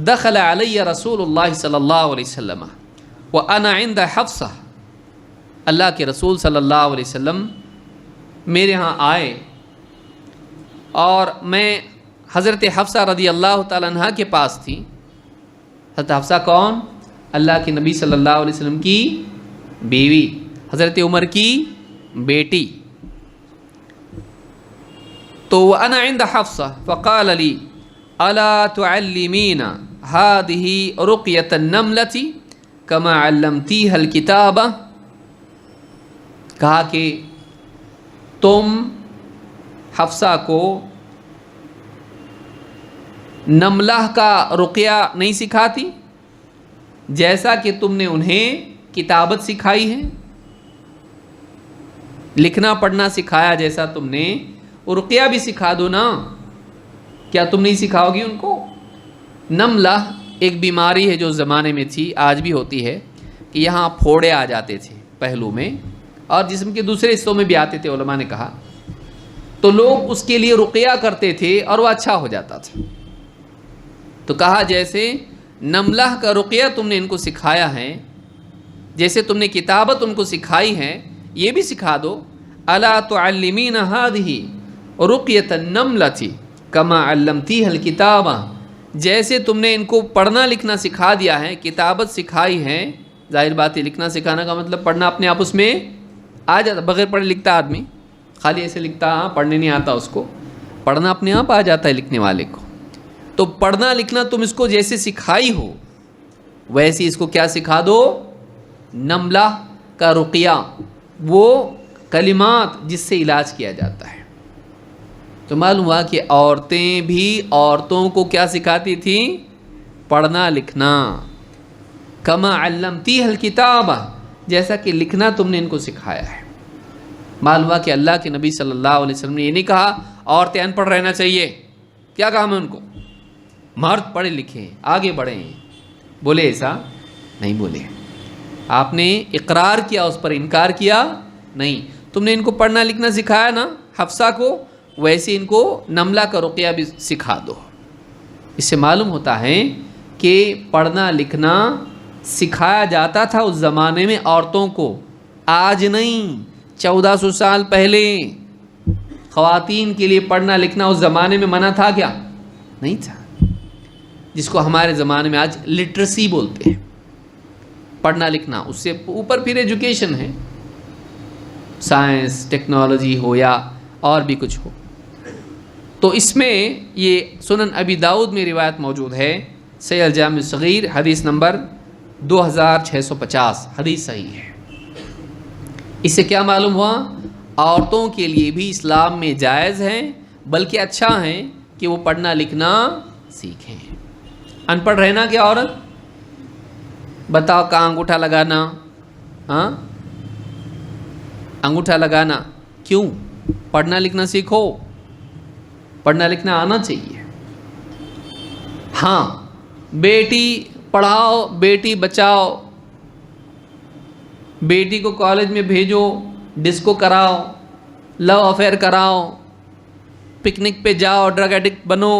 دخل علی رسول اللہ صلی اللہ علیہ وسلم وانا عند حفصہ. اللہ کے رسول صلی اللہ علیہ وسلم میرے ہاں آئے اور میں حضرت حفصہ رضی اللہ تعالیٰ عنہ کے پاس تھی. حضرت حفصہ کون؟ اللہ کے نبی صلی اللہ علیہ وسلم کی بیوی، حضرت عمر کی بیٹی. تو وَأَنَا عِنْدَ حَفْصَةَ فَقَالَ لِي أَلَا تُعَلِّمِينَ هَذِهِ رُقْيَةَ النَّمْلَةِ كَمَا عَلَّمْتِيهَا الْكِتَابَ. کہا کہ تم حفصہ کو نملہ کا رقیہ نہیں سکھاتی جیسا کہ تم نے انہیں کتابت سکھائی ہے، لکھنا پڑھنا سکھایا جیسا تم نے، رقیہ بھی سکھا دو نا. کیا تم نہیں سکھاؤ گی ان کو؟ نملہ ایک بیماری ہے جو زمانے میں تھی، آج بھی ہوتی ہے، کہ یہاں پھوڑے آ جاتے تھے پہلو میں اور جسم کے دوسرے حصوں میں بھی آتے تھے. علماء نے کہا تو لوگ اس کے لیے رقیہ کرتے تھے اور وہ اچھا ہو جاتا تھا. تو کہا جیسے نملہ کا رقیہ تم نے ان کو سکھایا ہے، جیسے تم نے کتابت ان کو سکھائی ہے، یہ بھی سکھا دو. الا تعلمین هذه رقیۃ النملۃ کما علمتیها الکتابہ. جیسے تم نے ان کو پڑھنا لکھنا سکھا دیا ہے، کتابت سکھائی ہے. ظاہر بات ہے لکھنا سکھانا کا مطلب پڑھنا اپنے آپ اس میں آ جاتا. بغیر پڑھے لکھتا آدمی خالی ایسے لکھتا، ہاں پڑھنے نہیں آتا اس کو. پڑھنا اپنے آپ آ جاتا ہے لکھنے والے کو. تو پڑھنا لکھنا تم اس کو جیسے سکھائی ہو ویسے اس کو کیا سکھا دو؟ نملہ کا رقیہ، وہ کلمات جس سے علاج کیا جاتا ہے. تو معلوم ہوا کہ عورتیں بھی عورتوں کو کیا سکھاتی تھیں؟ پڑھنا لکھنا. کما علمتیها الکتابہ، جیسا کہ لکھنا تم نے ان کو سکھایا ہے. معلوم ہوا کہ اللہ کے نبی صلی اللہ علیہ وسلم نے یہ نہیں کہا عورتیں ان پڑھ رہنا چاہیے. کیا کہا میں ان کو؟ مرد پڑھے لکھے آگے بڑھیں. بولے ایسا نہیں بولے. آپ نے اقرار کیا، اس پر انکار کیا نہیں. تم نے ان کو پڑھنا لکھنا سکھایا نا حفصہ کو، ویسے ان کو نملہ کا رقیہ بھی سکھا دو. اس سے معلوم ہوتا ہے کہ پڑھنا لکھنا سکھایا جاتا تھا اس زمانے میں عورتوں کو، آج نہیں، 1400 سال پہلے خواتین کے لیے پڑھنا لکھنا اس زمانے میں منع تھا کیا؟ نہیں تھا، جس کو ہمارے زمانے میں آج لٹریسی بولتے ہیں، پڑھنا لکھنا، اس سے اوپر پھر ایجوکیشن ہے، سائنس ٹیکنالوجی ہو یا اور بھی کچھ ہو۔ تو اس میں یہ سنن ابی داؤد میں روایت موجود ہے، صحیح الجامع الصغیر حدیث نمبر 2650، حدیث صحیح ہے۔ اس سے کیا معلوم ہوا؟ عورتوں کے لیے بھی اسلام میں جائز ہے، بلکہ اچھا ہے کہ وہ پڑھنا لکھنا سیکھیں۔ ان پڑھ رہنا کیا عورت؟ بتاؤ کہاں انگوٹھا لگانا؟ ہاں انگوٹھا لگانا کیوں؟ پڑھنا لکھنا سیکھو، پڑھنا لکھنا آنا چاہیے۔ ہاں بیٹی پڑھاؤ، بیٹی بچاؤ، بیٹی کو کالج میں بھیجو، ڈسکو کراؤ، لو افیئر کراؤ، پکنک پہ جاؤ، ڈرگ ایڈکٹ بنو،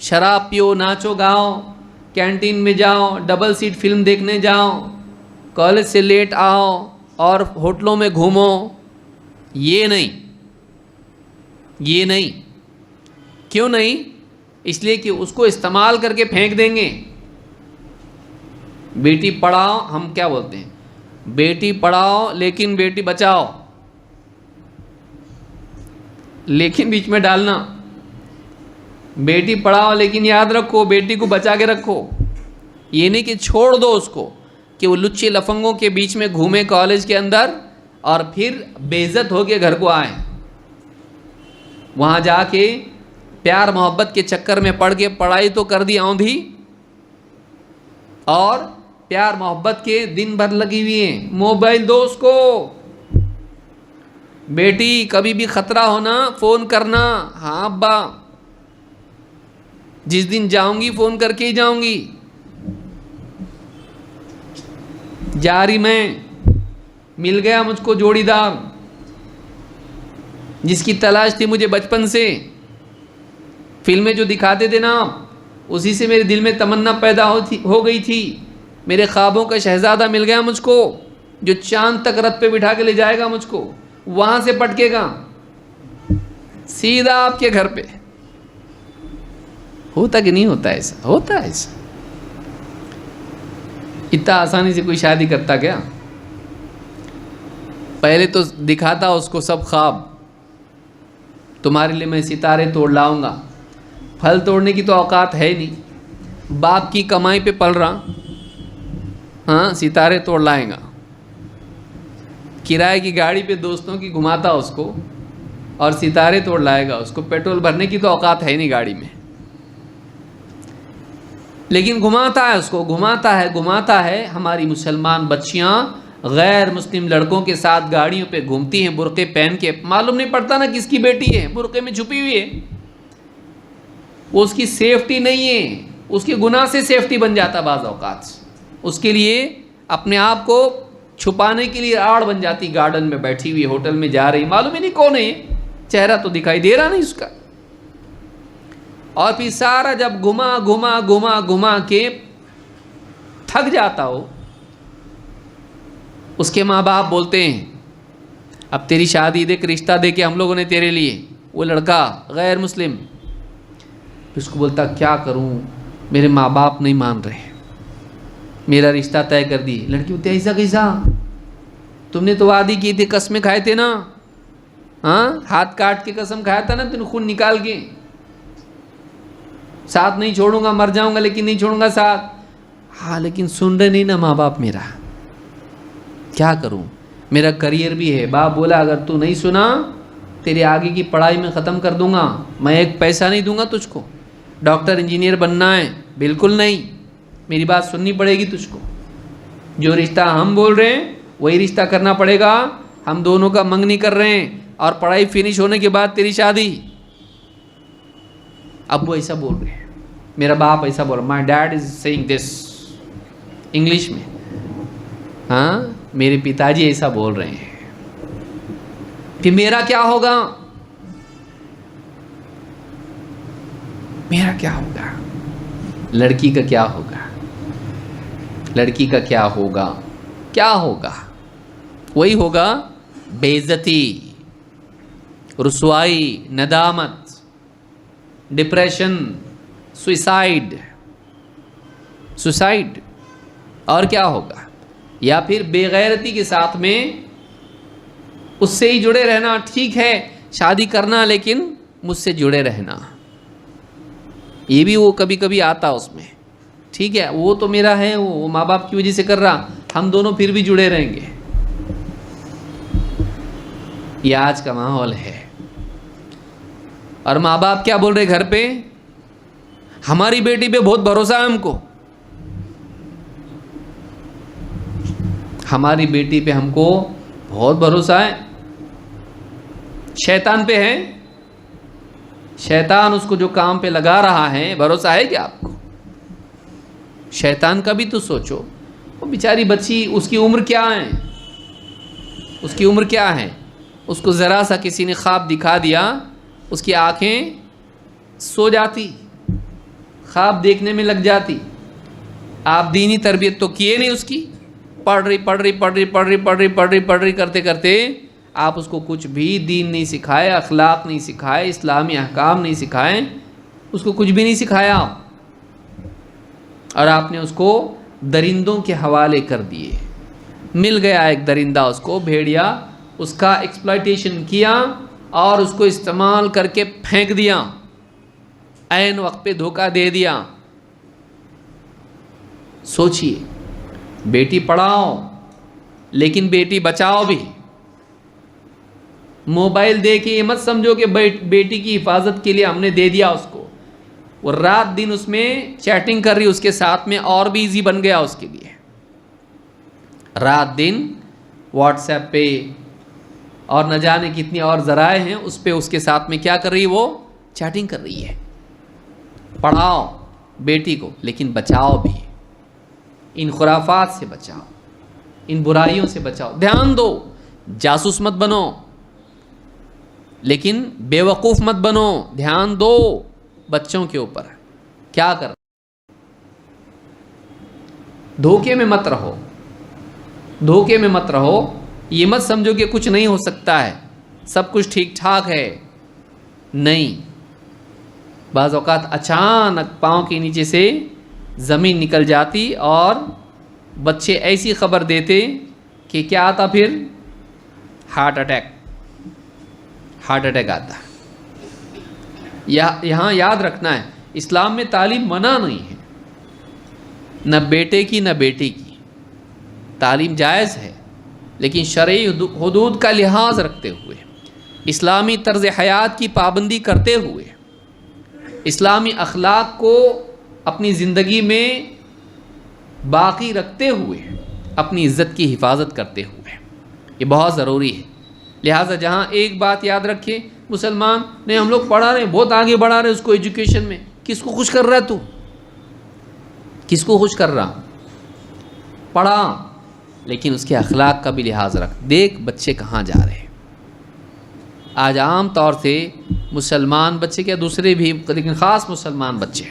شراب پیو، ناچو گاؤ، کینٹین میں جاؤ، ڈبل سیٹ فلم دیکھنے جاؤ، کالج سے لیٹ آؤ اور ہوٹلوں میں گھومو، یہ نہیں، یہ نہیں۔ کیوں نہیں؟ اس لیے کہ اس کو استعمال کر کے پھینک دیں گے۔ بیٹی پڑھاؤ، ہم کیا بولتے ہیں؟ بیٹی پڑھاؤ لیکن بیٹی بچاؤ، لیکن بیچ میں ڈالنا، بیٹی پڑھاؤ لیکن یاد رکھو بیٹی کو بچا کے رکھو، یہ نہیں کہ چھوڑ دو اس کو کہ وہ لچے لفنگوں کے بیچ میں گھومے کالج کے اندر اور پھر بے عزت ہو کے گھر کو آئیں، وہاں جا کے پیار محبت کے چکر میں پڑھ کے پڑھائی تو کر دی آندھی، اور پیار محبت کے دن بھر لگی ہوئی ہیں، موبائل دو اس کو۔ بیٹی کبھی بھی خطرہ ہونا فون کرنا، ہاں ابا جس دن جاؤں گی فون کر کے ہی جاؤں گی، جا رہی میں، مل گیا مجھ کو جوڑی دار جس کی تلاش تھی مجھے بچپن سے، فلمیں جو دکھاتے تھے نا اسی سے میرے دل میں تمنا پیدا ہو گئی تھی، میرے خوابوں کا شہزادہ مل گیا مجھ کو، جو چاند تک رت پہ بٹھا کے لے جائے گا مجھ کو، وہاں سے پٹکے گا سیدھا آپ کے گھر پہ۔ ہوتا کہ نہیں ہوتا ایسا؟ ہوتا ہے ایسا۔ اتنا آسانی سے کوئی شادی کرتا کیا؟ پہلے تو دکھاتا اس کو سب خواب، تمہارے لیے میں ستارے توڑ لاؤں گا، پھل توڑنے کی تو اوقات ہے نہیں، باپ کی کمائی پہ پل رہا، ہاں ستارے توڑ لائے گا، کرائے کی گاڑی پہ دوستوں کی گھماتا اس کو اور ستارے توڑ لائے گا، اس کو پیٹرول بھرنے کی تو اوقات ہے نہیں گاڑی میں، لیکن گھماتا ہے اس کو، گھماتا ہے۔ ہماری مسلمان بچیاں غیر مسلم لڑکوں کے ساتھ گاڑیوں پہ گھومتی ہیں برقعے پہن کے، معلوم نہیں پڑتا نا کس کی بیٹی ہے، برقعے میں چھپی ہوئی ہے، وہ اس کی سیفٹی نہیں ہے، اس کے گناہ سے سیفٹی بن جاتا بعض اوقات، اس کے لیے اپنے آپ کو چھپانے کے لیے آڑ بن جاتی، گارڈن میں بیٹھی ہوئی، ہوٹل میں جا رہی، معلوم ہی نہیں کون ہے، چہرہ تو دکھائی دے رہا نہیں اس کا، اور پھر سارا جب گھما کے تھک جاتا ہو، اس کے ماں باپ بولتے ہیں اب تیری شادی دیکھ، رشتہ دے کے ہم لوگوں نے تیرے لیے، وہ لڑکا غیر مسلم، اس کو بولتا کیا کروں، میرے ماں باپ نہیں مان رہے، میرا رشتہ طے کر دی۔ لڑکی بولتی ایسا کیسا، تم نے تو وعدے کی تھی، قسمیں کھائے تھے نا، ہاں ہاتھ کاٹ کے قسم کھایا تھا نا، تم خون نکال کے، ساتھ نہیں چھوڑوں گا، مر جاؤں گا لیکن نہیں چھوڑوں گا ساتھ، ہاں لیکن سن رہے نہیں نا ماں باپ میرا، کیا کروں، میرا کریئر بھی ہے، باپ بولا اگر تو نہیں سنا تیرے آگے کی پڑھائی میں ختم کر دوں گا، میں ایک پیسہ نہیں دوں گا تجھ کو، ڈاکٹر انجینئر بننا ہے، بالکل نہیں، میری بات سننی پڑے گی تجھ کو، جو رشتہ ہم بول رہے ہیں وہی رشتہ کرنا پڑے گا، ہم دونوں کا منگنی کر رہے ہیں اور پڑھائی فنش ہونے کے بعد تیری شادی۔ اب وہ ایسا بول رہے ہیں، میرا باپ ایسا بول رہا، my dad is saying this, English میں، ہاں میرے پتا جی ایسا بول رہے ہیں، پھر میرا کیا ہوگا، میرا کیا ہوگا، لڑکی کا کیا ہوگا، لڑکی کا کیا ہوگا؟ کیا ہوگا؟ وہی ہوگا بے عزتی، رسوائی، ندامت، ڈپریشن، سوسائڈ، اور کیا ہوگا؟ یا پھر بے غیرتی کے ساتھ میں اس سے ہی جڑے رہنا، ٹھیک ہے شادی کرنا لیکن مجھ سے جڑے رہنا، یہ بھی وہ کبھی کبھی آتا اس میں، ٹھیک ہے وہ تو میرا ہے، وہ ماں باپ کی وجہ سے کر رہا، ہم دونوں پھر بھی جڑے رہیں گے۔ یہ آج کا ماحول ہے۔ اور ماں باپ کیا بول رہے گھر پہ؟ ہماری بیٹی پہ بہت بھروسہ ہے ہم کو، ہماری بیٹی پہ ہم کو بہت بھروسہ ہے۔ شیطان پہ ہے، شیطان اس کو جو کام پہ لگا رہا ہے، بھروسہ ہے کیا آپ کو؟ شیطان کا بھی تو سوچو، وہ بیچاری بچی، اس کی عمر کیا ہے؟ اس کی عمر کیا ہے؟ اس کو ذرا سا کسی نے خواب دکھا دیا، اس کی آنکھیں سو جاتی، خواب دیکھنے میں لگ جاتی۔ آپ دینی تربیت تو کیے نہیں اس کی، پڑھ رہی کرتے کرتے آپ اس کو کچھ بھی دین نہیں سکھائے، اخلاق نہیں سکھائے، اسلامی احکام نہیں سکھائے، اس کو کچھ بھی نہیں سکھایا، اور آپ نے اس کو درندوں کے حوالے کر دیے۔ مل گیا ایک درندہ اس کو، بھیڑیا، اس کا ایکسپلائٹیشن کیا اور اس کو استعمال کر کے پھینک دیا، عین وقت پہ دھوکہ دے دیا۔ سوچئے، بیٹی پڑھاؤ لیکن بیٹی بچاؤ بھی۔ موبائل دے کے یہ مت سمجھو کہ بیٹی کی حفاظت کے لیے ہم نے دے دیا اس کو، وہ رات دن اس میں چیٹنگ کر رہی اس کے ساتھ میں، اور بھی ایزی بن گیا اس کے لیے، رات دن واٹس ایپ پہ اور نہ جانے کتنی اور ذرائع ہیں، اس پہ اس کے ساتھ میں کیا کر رہی ہے، وہ چیٹنگ کر رہی ہے۔ پڑھاؤ بیٹی کو لیکن بچاؤ بھی، ان خرافات سے بچاؤ، ان برائیوں سے بچاؤ، دھیان دو، جاسوس مت بنو لیکن بے وقوف مت بنو، دھیان دو بچوں کے اوپر کیا کر، دھوکے میں مت رہو، دھوکے میں مت رہو، یہ مت سمجھو کہ کچھ نہیں ہو سکتا ہے، سب کچھ ٹھیک ٹھاک ہے، نہیں، بعض اوقات اچانک پاؤں کے نیچے سے زمین نکل جاتی اور بچے ایسی خبر دیتے کہ کیا آتا پھر؟ ہارٹ اٹیک آتا ہے۔ یہاں یاد رکھنا ہے، اسلام میں تعلیم منع نہیں ہے، نہ بیٹے کی نہ بیٹی کی، تعلیم جائز ہے، لیکن شرعی حدود کا لحاظ رکھتے ہوئے، اسلامی طرز حیات کی پابندی کرتے ہوئے، اسلامی اخلاق کو اپنی زندگی میں باقی رکھتے ہوئے، اپنی عزت کی حفاظت کرتے ہوئے، یہ بہت ضروری ہے۔ لہٰذا جہاں ایک بات یاد رکھیں، مسلمان نہیں، ہم لوگ پڑھا رہے ہیں، بہت آگے بڑھا رہے ہیں اس کو ایجوکیشن میں، کس کو خوش کر رہا ہے تو؟ کس کو خوش کر رہا؟ پڑھا لیکن اس کے اخلاق کا بھی لحاظ رکھ، دیکھ بچے کہاں جا رہے ہیں۔ آج عام طور سے مسلمان بچے، کیا دوسرے بھی، لیکن خاص مسلمان بچے،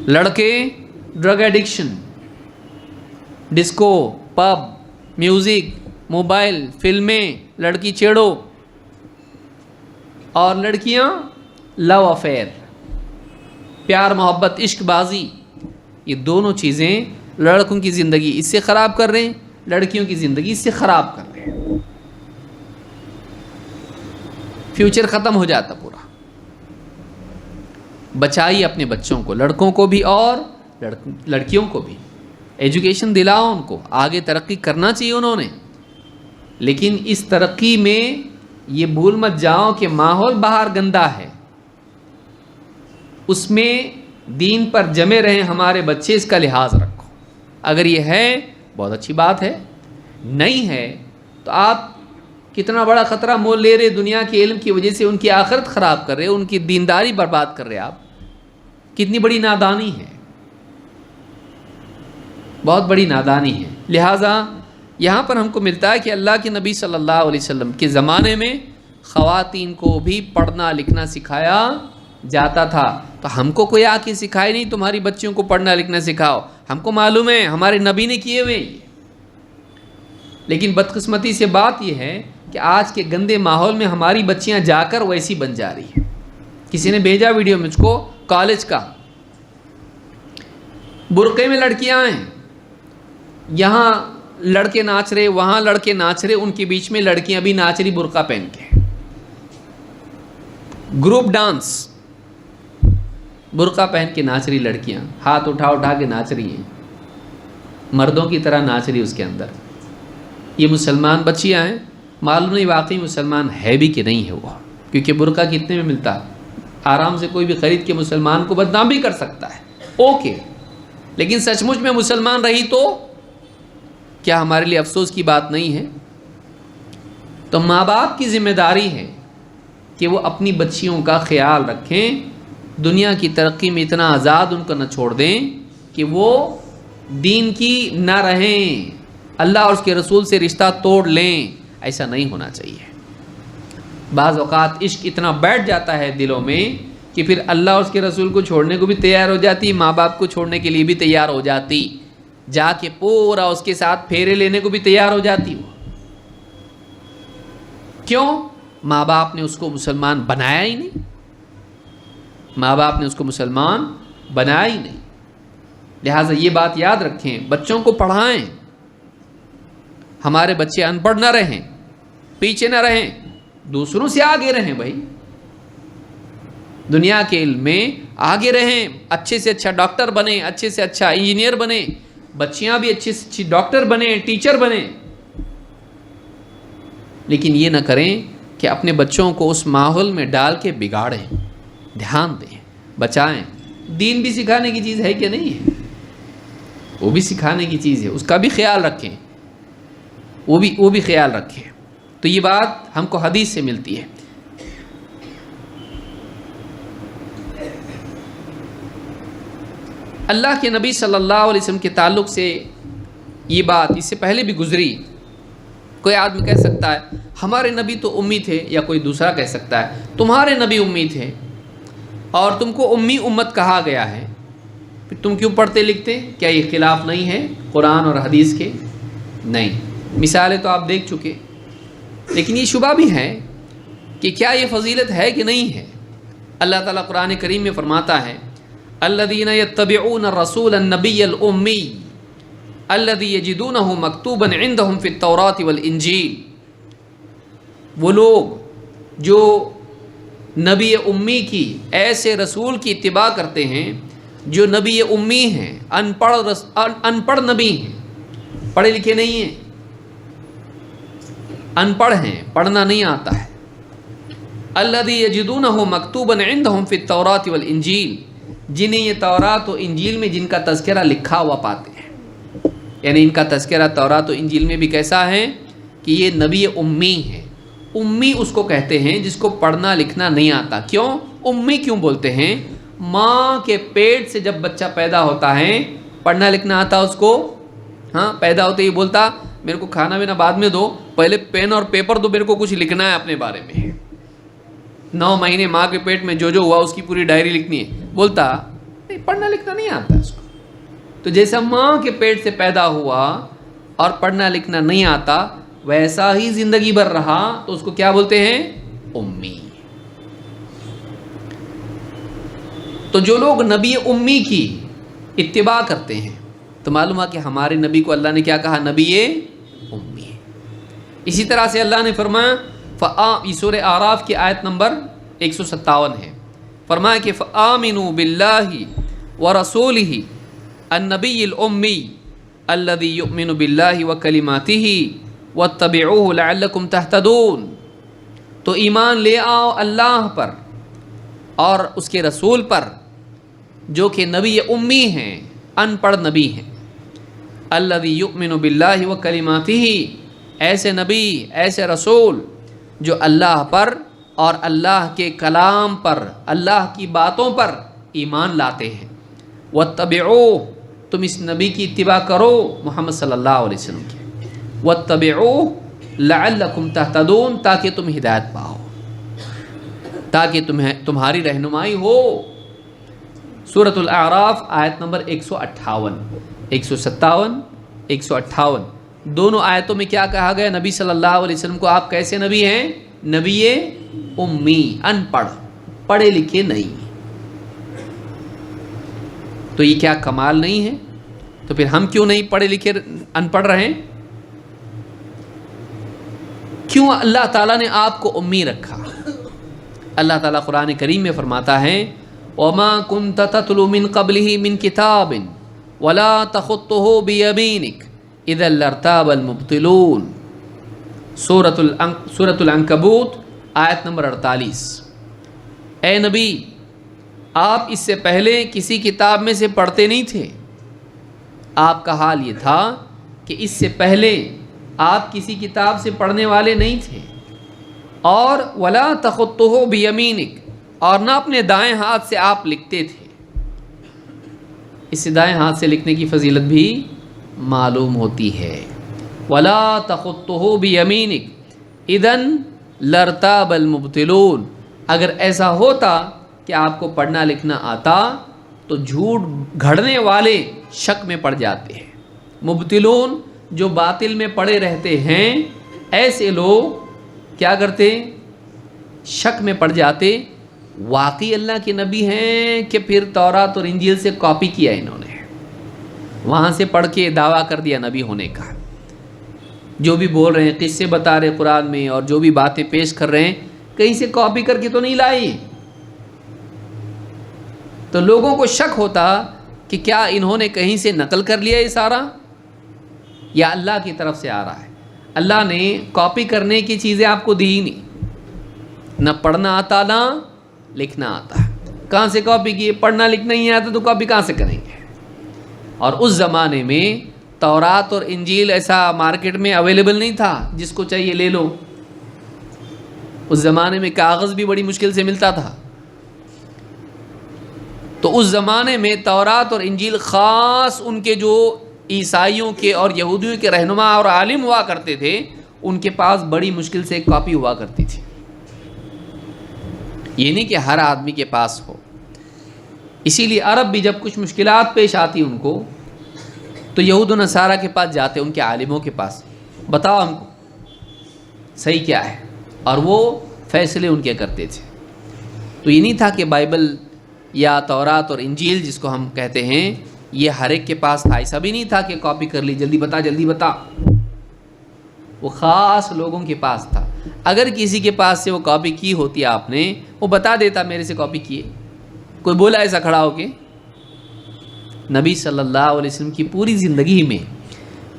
لڑکے drug addiction, disco, pub, music, mobile, فلمیں، لڑکی چھیڑو، اور لڑکیاں لو افیئر، پیار محبت، عشق بازی، یہ دونوں چیزیں لڑکوں کی زندگی اس سے خراب کر رہے ہیں، لڑکیوں کی زندگی اس سے خراب کر رہے ہیں، فیوچر ختم ہو جاتا پورا۔ بچائیے اپنے بچوں کو، لڑکوں کو بھی اور لڑکیوں کو بھی، ایجوکیشن دلاؤ ان کو، آگے ترقی کرنا چاہیے انہوں نے، لیکن اس ترقی میں یہ بھول مت جاؤ کہ ماحول باہر گندا ہے، اس میں دین پر جمے رہیں ہمارے بچے، اس کا لحاظ رکھو۔ اگر یہ ہے بہت اچھی بات ہے، نہیں ہے تو آپ کتنا بڑا خطرہ مول لے رہے، دنیا کے علم کی وجہ سے ان کی آخرت خراب کر رہے، ان کی دینداری برباد کر رہے، آپ کتنی بڑی نادانی ہے، بہت بڑی نادانی ہے۔ لہٰذا یہاں پر ہم کو ملتا ہے کہ اللہ کے نبی صلی اللہ علیہ وسلم کے زمانے میں خواتین کو بھی پڑھنا لکھنا سکھایا جاتا تھا تو ہم کو کوئی آ کے سکھائے نہیں تمہاری بچیوں کو پڑھنا لکھنا سکھاؤ، ہم کو معلوم ہے ہمارے نبی نے کیے ہوئے یہ۔ لیکن بدقسمتی سے بات یہ ہے کہ آج کے گندے ماحول میں ہماری بچیاں جا کر ویسی بن جا رہی ہیں۔ کسی نے بھیجا ویڈیو مجھ کو کالج کا، برقعے میں لڑکیاں ہیں، یہاں لڑکے ناچ رہے وہاں لڑکے ناچ رہے، ان کے بیچ میں لڑکیاں بھی ناچ رہی برقع پہن کے، گروپ ڈانس، برقع پہن کے ناچ رہی لڑکیاں، ہاتھ اٹھا اٹھا کے ناچ رہی ہیں، مردوں کی طرح ناچ رہی اس کے اندر۔ یہ مسلمان بچیاں ہیں، معلوم نہیں واقعی مسلمان ہے بھی کہ نہیں ہے وہ، کیونکہ برقع کتنے میں ملتا ہے، آرام سے کوئی بھی خرید کے مسلمان کو بدنام بھی کر سکتا ہے، اوکے، لیکن سچ مچ میں مسلمان رہی تو کیا ہمارے لیے افسوس کی بات نہیں ہے؟ تو ماں باپ کی ذمہ داری ہے کہ وہ اپنی بچیوں کا خیال رکھیں، دنیا کی ترقی میں اتنا آزاد ان کو نہ چھوڑ دیں کہ وہ دین کی نہ رہیں، اللہ اور اس کے رسول سے رشتہ توڑ لیں، ایسا نہیں ہونا چاہیے۔ بعض اوقات عشق اتنا بیٹھ جاتا ہے دلوں میں کہ پھر اللہ اور اس کے رسول کو چھوڑنے کو بھی تیار ہو جاتی، ماں باپ کو چھوڑنے کے لیے بھی تیار ہو جاتی، جا کے پورا اس کے ساتھ پھیرے لینے کو بھی تیار ہو جاتی وہ۔ کیوں؟ ماں باپ نے اس کو مسلمان بنایا ہی نہیں، ماں باپ نے اس کو مسلمان بنایا ہی نہیں۔ لہٰذا یہ بات یاد رکھیں، بچوں کو پڑھائیں، ہمارے بچے ان پڑھ نہ رہیں، پیچھے نہ رہیں، دوسروں سے آگے رہیں، بھائی دنیا کے علم میں آگے رہیں، اچھے سے اچھا ڈاکٹر بنیں، اچھے سے اچھا انجینئر بنیں، بچیاں بھی اچھی سے اچھی ڈاکٹر بنیں، ٹیچر بنیں، لیکن یہ نہ کریں کہ اپنے بچوں کو اس ماحول میں ڈال کے بگاڑیں۔ دھیان دیں، بچائیں۔ دین بھی سکھانے کی چیز ہے کہ نہیں ہے؟ وہ بھی سکھانے کی چیز ہے، اس کا بھی خیال رکھیں، وہ بھی خیال رکھیں۔ تو یہ بات ہم کو حدیث سے ملتی ہے۔ اللہ کے نبی صلی اللہ علیہ وسلم کے تعلق سے یہ بات اس سے پہلے بھی گزری۔ کوئی آدمی کہہ سکتا ہے ہمارے نبی تو امی تھے، یا کوئی دوسرا کہہ سکتا ہے تمہارے نبی امی تھے اور تم کو امی امت کہا گیا ہے، پھر تم کیوں پڑھتے لکھتے؟ کیا یہ خلاف نہیں ہے قرآن اور حدیث کے؟ نہیں، مثالیں تو آپ دیکھ چکے، لیکن یہ شبہ بھی ہے کہ کیا یہ فضیلت ہے کہ نہیں ہے۔ اللہ تعالیٰ قرآن کریم میں فرماتا ہے الذین یتبعون الرسول النبی الامی الذی یجدونہ مکتوبا عندہم فی التوراۃ والانجیل، وہ لوگ جو نبی امی کی، ایسے رسول کی اتباع کرتے ہیں جو نبی امی ہیں، ان پڑھ نبی ہیں، پڑھے لکھے نہیں ہیں، ان پڑھ ہیں، پڑھنا نہیں آتا ہے۔ الذی یجدونہ مکتوبا عندہم فی التوراۃ والانجیل، جنہیں یہ تورات و انجیل میں جن کا تذکرہ لکھا ہوا پاتے ہیں، یعنی ان کا تذکرہ تورات و انجیل میں بھی کیسا ہے کہ یہ نبی امی ہے۔ امی اس کو کہتے ہیں جس کو پڑھنا لکھنا نہیں آتا۔ کیوں امی کیوں بولتے ہیں؟ ماں کے پیٹ سے جب بچہ پیدا ہوتا ہے پڑھنا لکھنا آتا اس کو؟ ہاں، پیدا ہوتے ہی بولتا میرے کو کھانا پینا بعد میں دو، پہلے پین اور پیپر دو، میرے کو کچھ لکھنا ہے اپنے بارے میں۔ 9 مہینے ماں کے پیٹ میں جو ہوا اس کی پوری ڈائری لکھنی ہے، بولتا نہیں پڑھنا لکھنا نہیں آتا اس کو۔ تو جیسا ماں کے پیٹ سے پیدا ہوا اور پڑھنا لکھنا نہیں آتا، ویسا ہی زندگی بھر رہا، تو اس کو کیا بولتے ہیں؟ امی۔ تو جو لوگ نبی امی کی اتباع کرتے ہیں، تو معلوم ہے کہ ہمارے نبی کو اللہ نے کیا کہا؟ نبی امی۔ اسی طرح سے اللہ نے فرمایا یہ سورہ اعراف کی آیت نمبر 157 ہے، فرمایا کہ فآمنوا باللہ ورسولہ النبی الامی الذی یؤمن باللہ وکلماتہ واتبعوہ لعلکم تہتدون۔ تو ایمان لے آؤ اللہ پر اور اس کے رسول پر جو کہ نبی امی ہیں، ان پڑھ نبی ہیں۔ الذی یؤمن باللہ وکلماتہ، ایسے نبی، ایسے رسول جو اللہ پر اور اللہ کے کلام پر، اللہ کی باتوں پر ایمان لاتے ہیں۔ واتبعوہ، تم اس نبی کی اتباع کرو، محمد صلی اللہ علیہ وسلم کی۔ واتبعوہ لعلکم تہتدون، تاکہ تم ہدایت پاؤ۔ تاکہ تمہاری رہنمائی ہو۔ سورۃ الاعراف آیت نمبر 158، 157، 158 دونوں آیتوں میں کیا کہا گیا؟ نبی صلی اللہ علیہ وسلم کو آپ کیسے نبی ہیں؟ نبی امی، ان پڑھ، پڑھے لکھے نہیں۔ تو یہ کیا کمال نہیں ہے؟ تو پھر ہم کیوں نہیں پڑھے لکھے ان پڑھ رہے ہیں؟ کیوں اللہ تعالیٰ نے آپ کو امی رکھا؟ اللہ تعالیٰ قرآن کریم میں فرماتا ہے وَمَا كُنْتَ تَتْلُو مِن قَبْلِهِ مِن كِتَابٍ وَلَا تَخُطُّهُ بِيَمِينِكَ إِذًا لَارْتَابَ الْمُبْطِلُونَ سورۃ العنکبوت آیت نمبر 48۔ اے نبی، آپ اس سے پہلے کسی کتاب میں سے پڑھتے نہیں تھے۔ آپ کا حال یہ تھا کہ اس سے پہلے آپ کسی کتاب سے پڑھنے والے نہیں تھے، اور ولا تخطہ بیمینک، اور نہ اپنے دائیں ہاتھ سے آپ لکھتے تھے۔ اس سے دائیں ہاتھ سے لکھنے کی فضیلت بھی معلوم ہوتی ہے۔ ولا تخطہ بیمینک اذن لارتاب المبطلون، اگر ایسا ہوتا کہ آپ کو پڑھنا لکھنا آتا تو جھوٹ گھڑنے والے شک میں پڑ جاتے ہیں۔ مبطلون جو باطل میں پڑے رہتے ہیں، ایسے لوگ کیا کرتے؟ شک میں پڑ جاتے واقعی اللہ کے نبی ہیں کہ پھر تورات اور انجیل سے کاپی کیا انہوں نے، وہاں سے پڑھ کے دعویٰ کر دیا نبی ہونے کا۔ جو بھی بول رہے ہیں، قصے بتا رہے قرآن میں، اور جو بھی باتیں پیش کر رہے ہیں، کہیں سے کاپی کر کے تو نہیں لائی۔ تو لوگوں کو شک ہوتا کہ کیا انہوں نے کہیں سے نقل کر لیا یہ سارا، یا اللہ کی طرف سے آ رہا ہے۔ اللہ نے کاپی کرنے کی چیزیں آپ کو دی ہی نہیں، نہ پڑھنا آتا نہ لکھنا آتا۔ کہاں سے کاپی کیے؟ پڑھنا لکھنا ہی آتا تو کاپی کہاں سے کریں گے؟ اور اس زمانے میں تورات اور انجیل ایسا مارکیٹ میں اویلیبل نہیں تھا، جس کو چاہیے لے لو۔ اس زمانے میں کاغذ بھی بڑی مشکل سے ملتا تھا۔ تو اس زمانے میں تورات اور انجیل خاص ان کے جو عیسائیوں کے اور یہودیوں کے رہنما اور عالم ہوا کرتے تھے، ان کے پاس بڑی مشکل سے ایک کاپی ہوا کرتی تھی۔ یہ نہیں کہ ہر آدمی کے پاس ہو۔ اسی لیے عرب بھی جب کچھ مشکلات پیش آتی ان کو، تو یہود و نصارہ کے پاس جاتے، ان کے عالموں کے پاس، بتاؤ ہم کو صحیح کیا ہے، اور وہ فیصلے ان کے کرتے تھے۔ تو یہ نہیں تھا کہ بائبل یا تورات اور انجیل جس کو ہم کہتے ہیں یہ ہر ایک کے پاس تھا۔ ایسا بھی نہیں تھا کہ کاپی کر لی، جلدی بتا جلدی بتا۔ وہ خاص لوگوں کے پاس تھا۔ اگر کسی کے پاس سے وہ کاپی کی ہوتی آپ نے، وہ بتا دیتا میرے سے کاپی کیے۔ کوئی بولا ایسا کھڑا ہو کے؟ نبی صلی اللہ علیہ وسلم کی پوری زندگی میں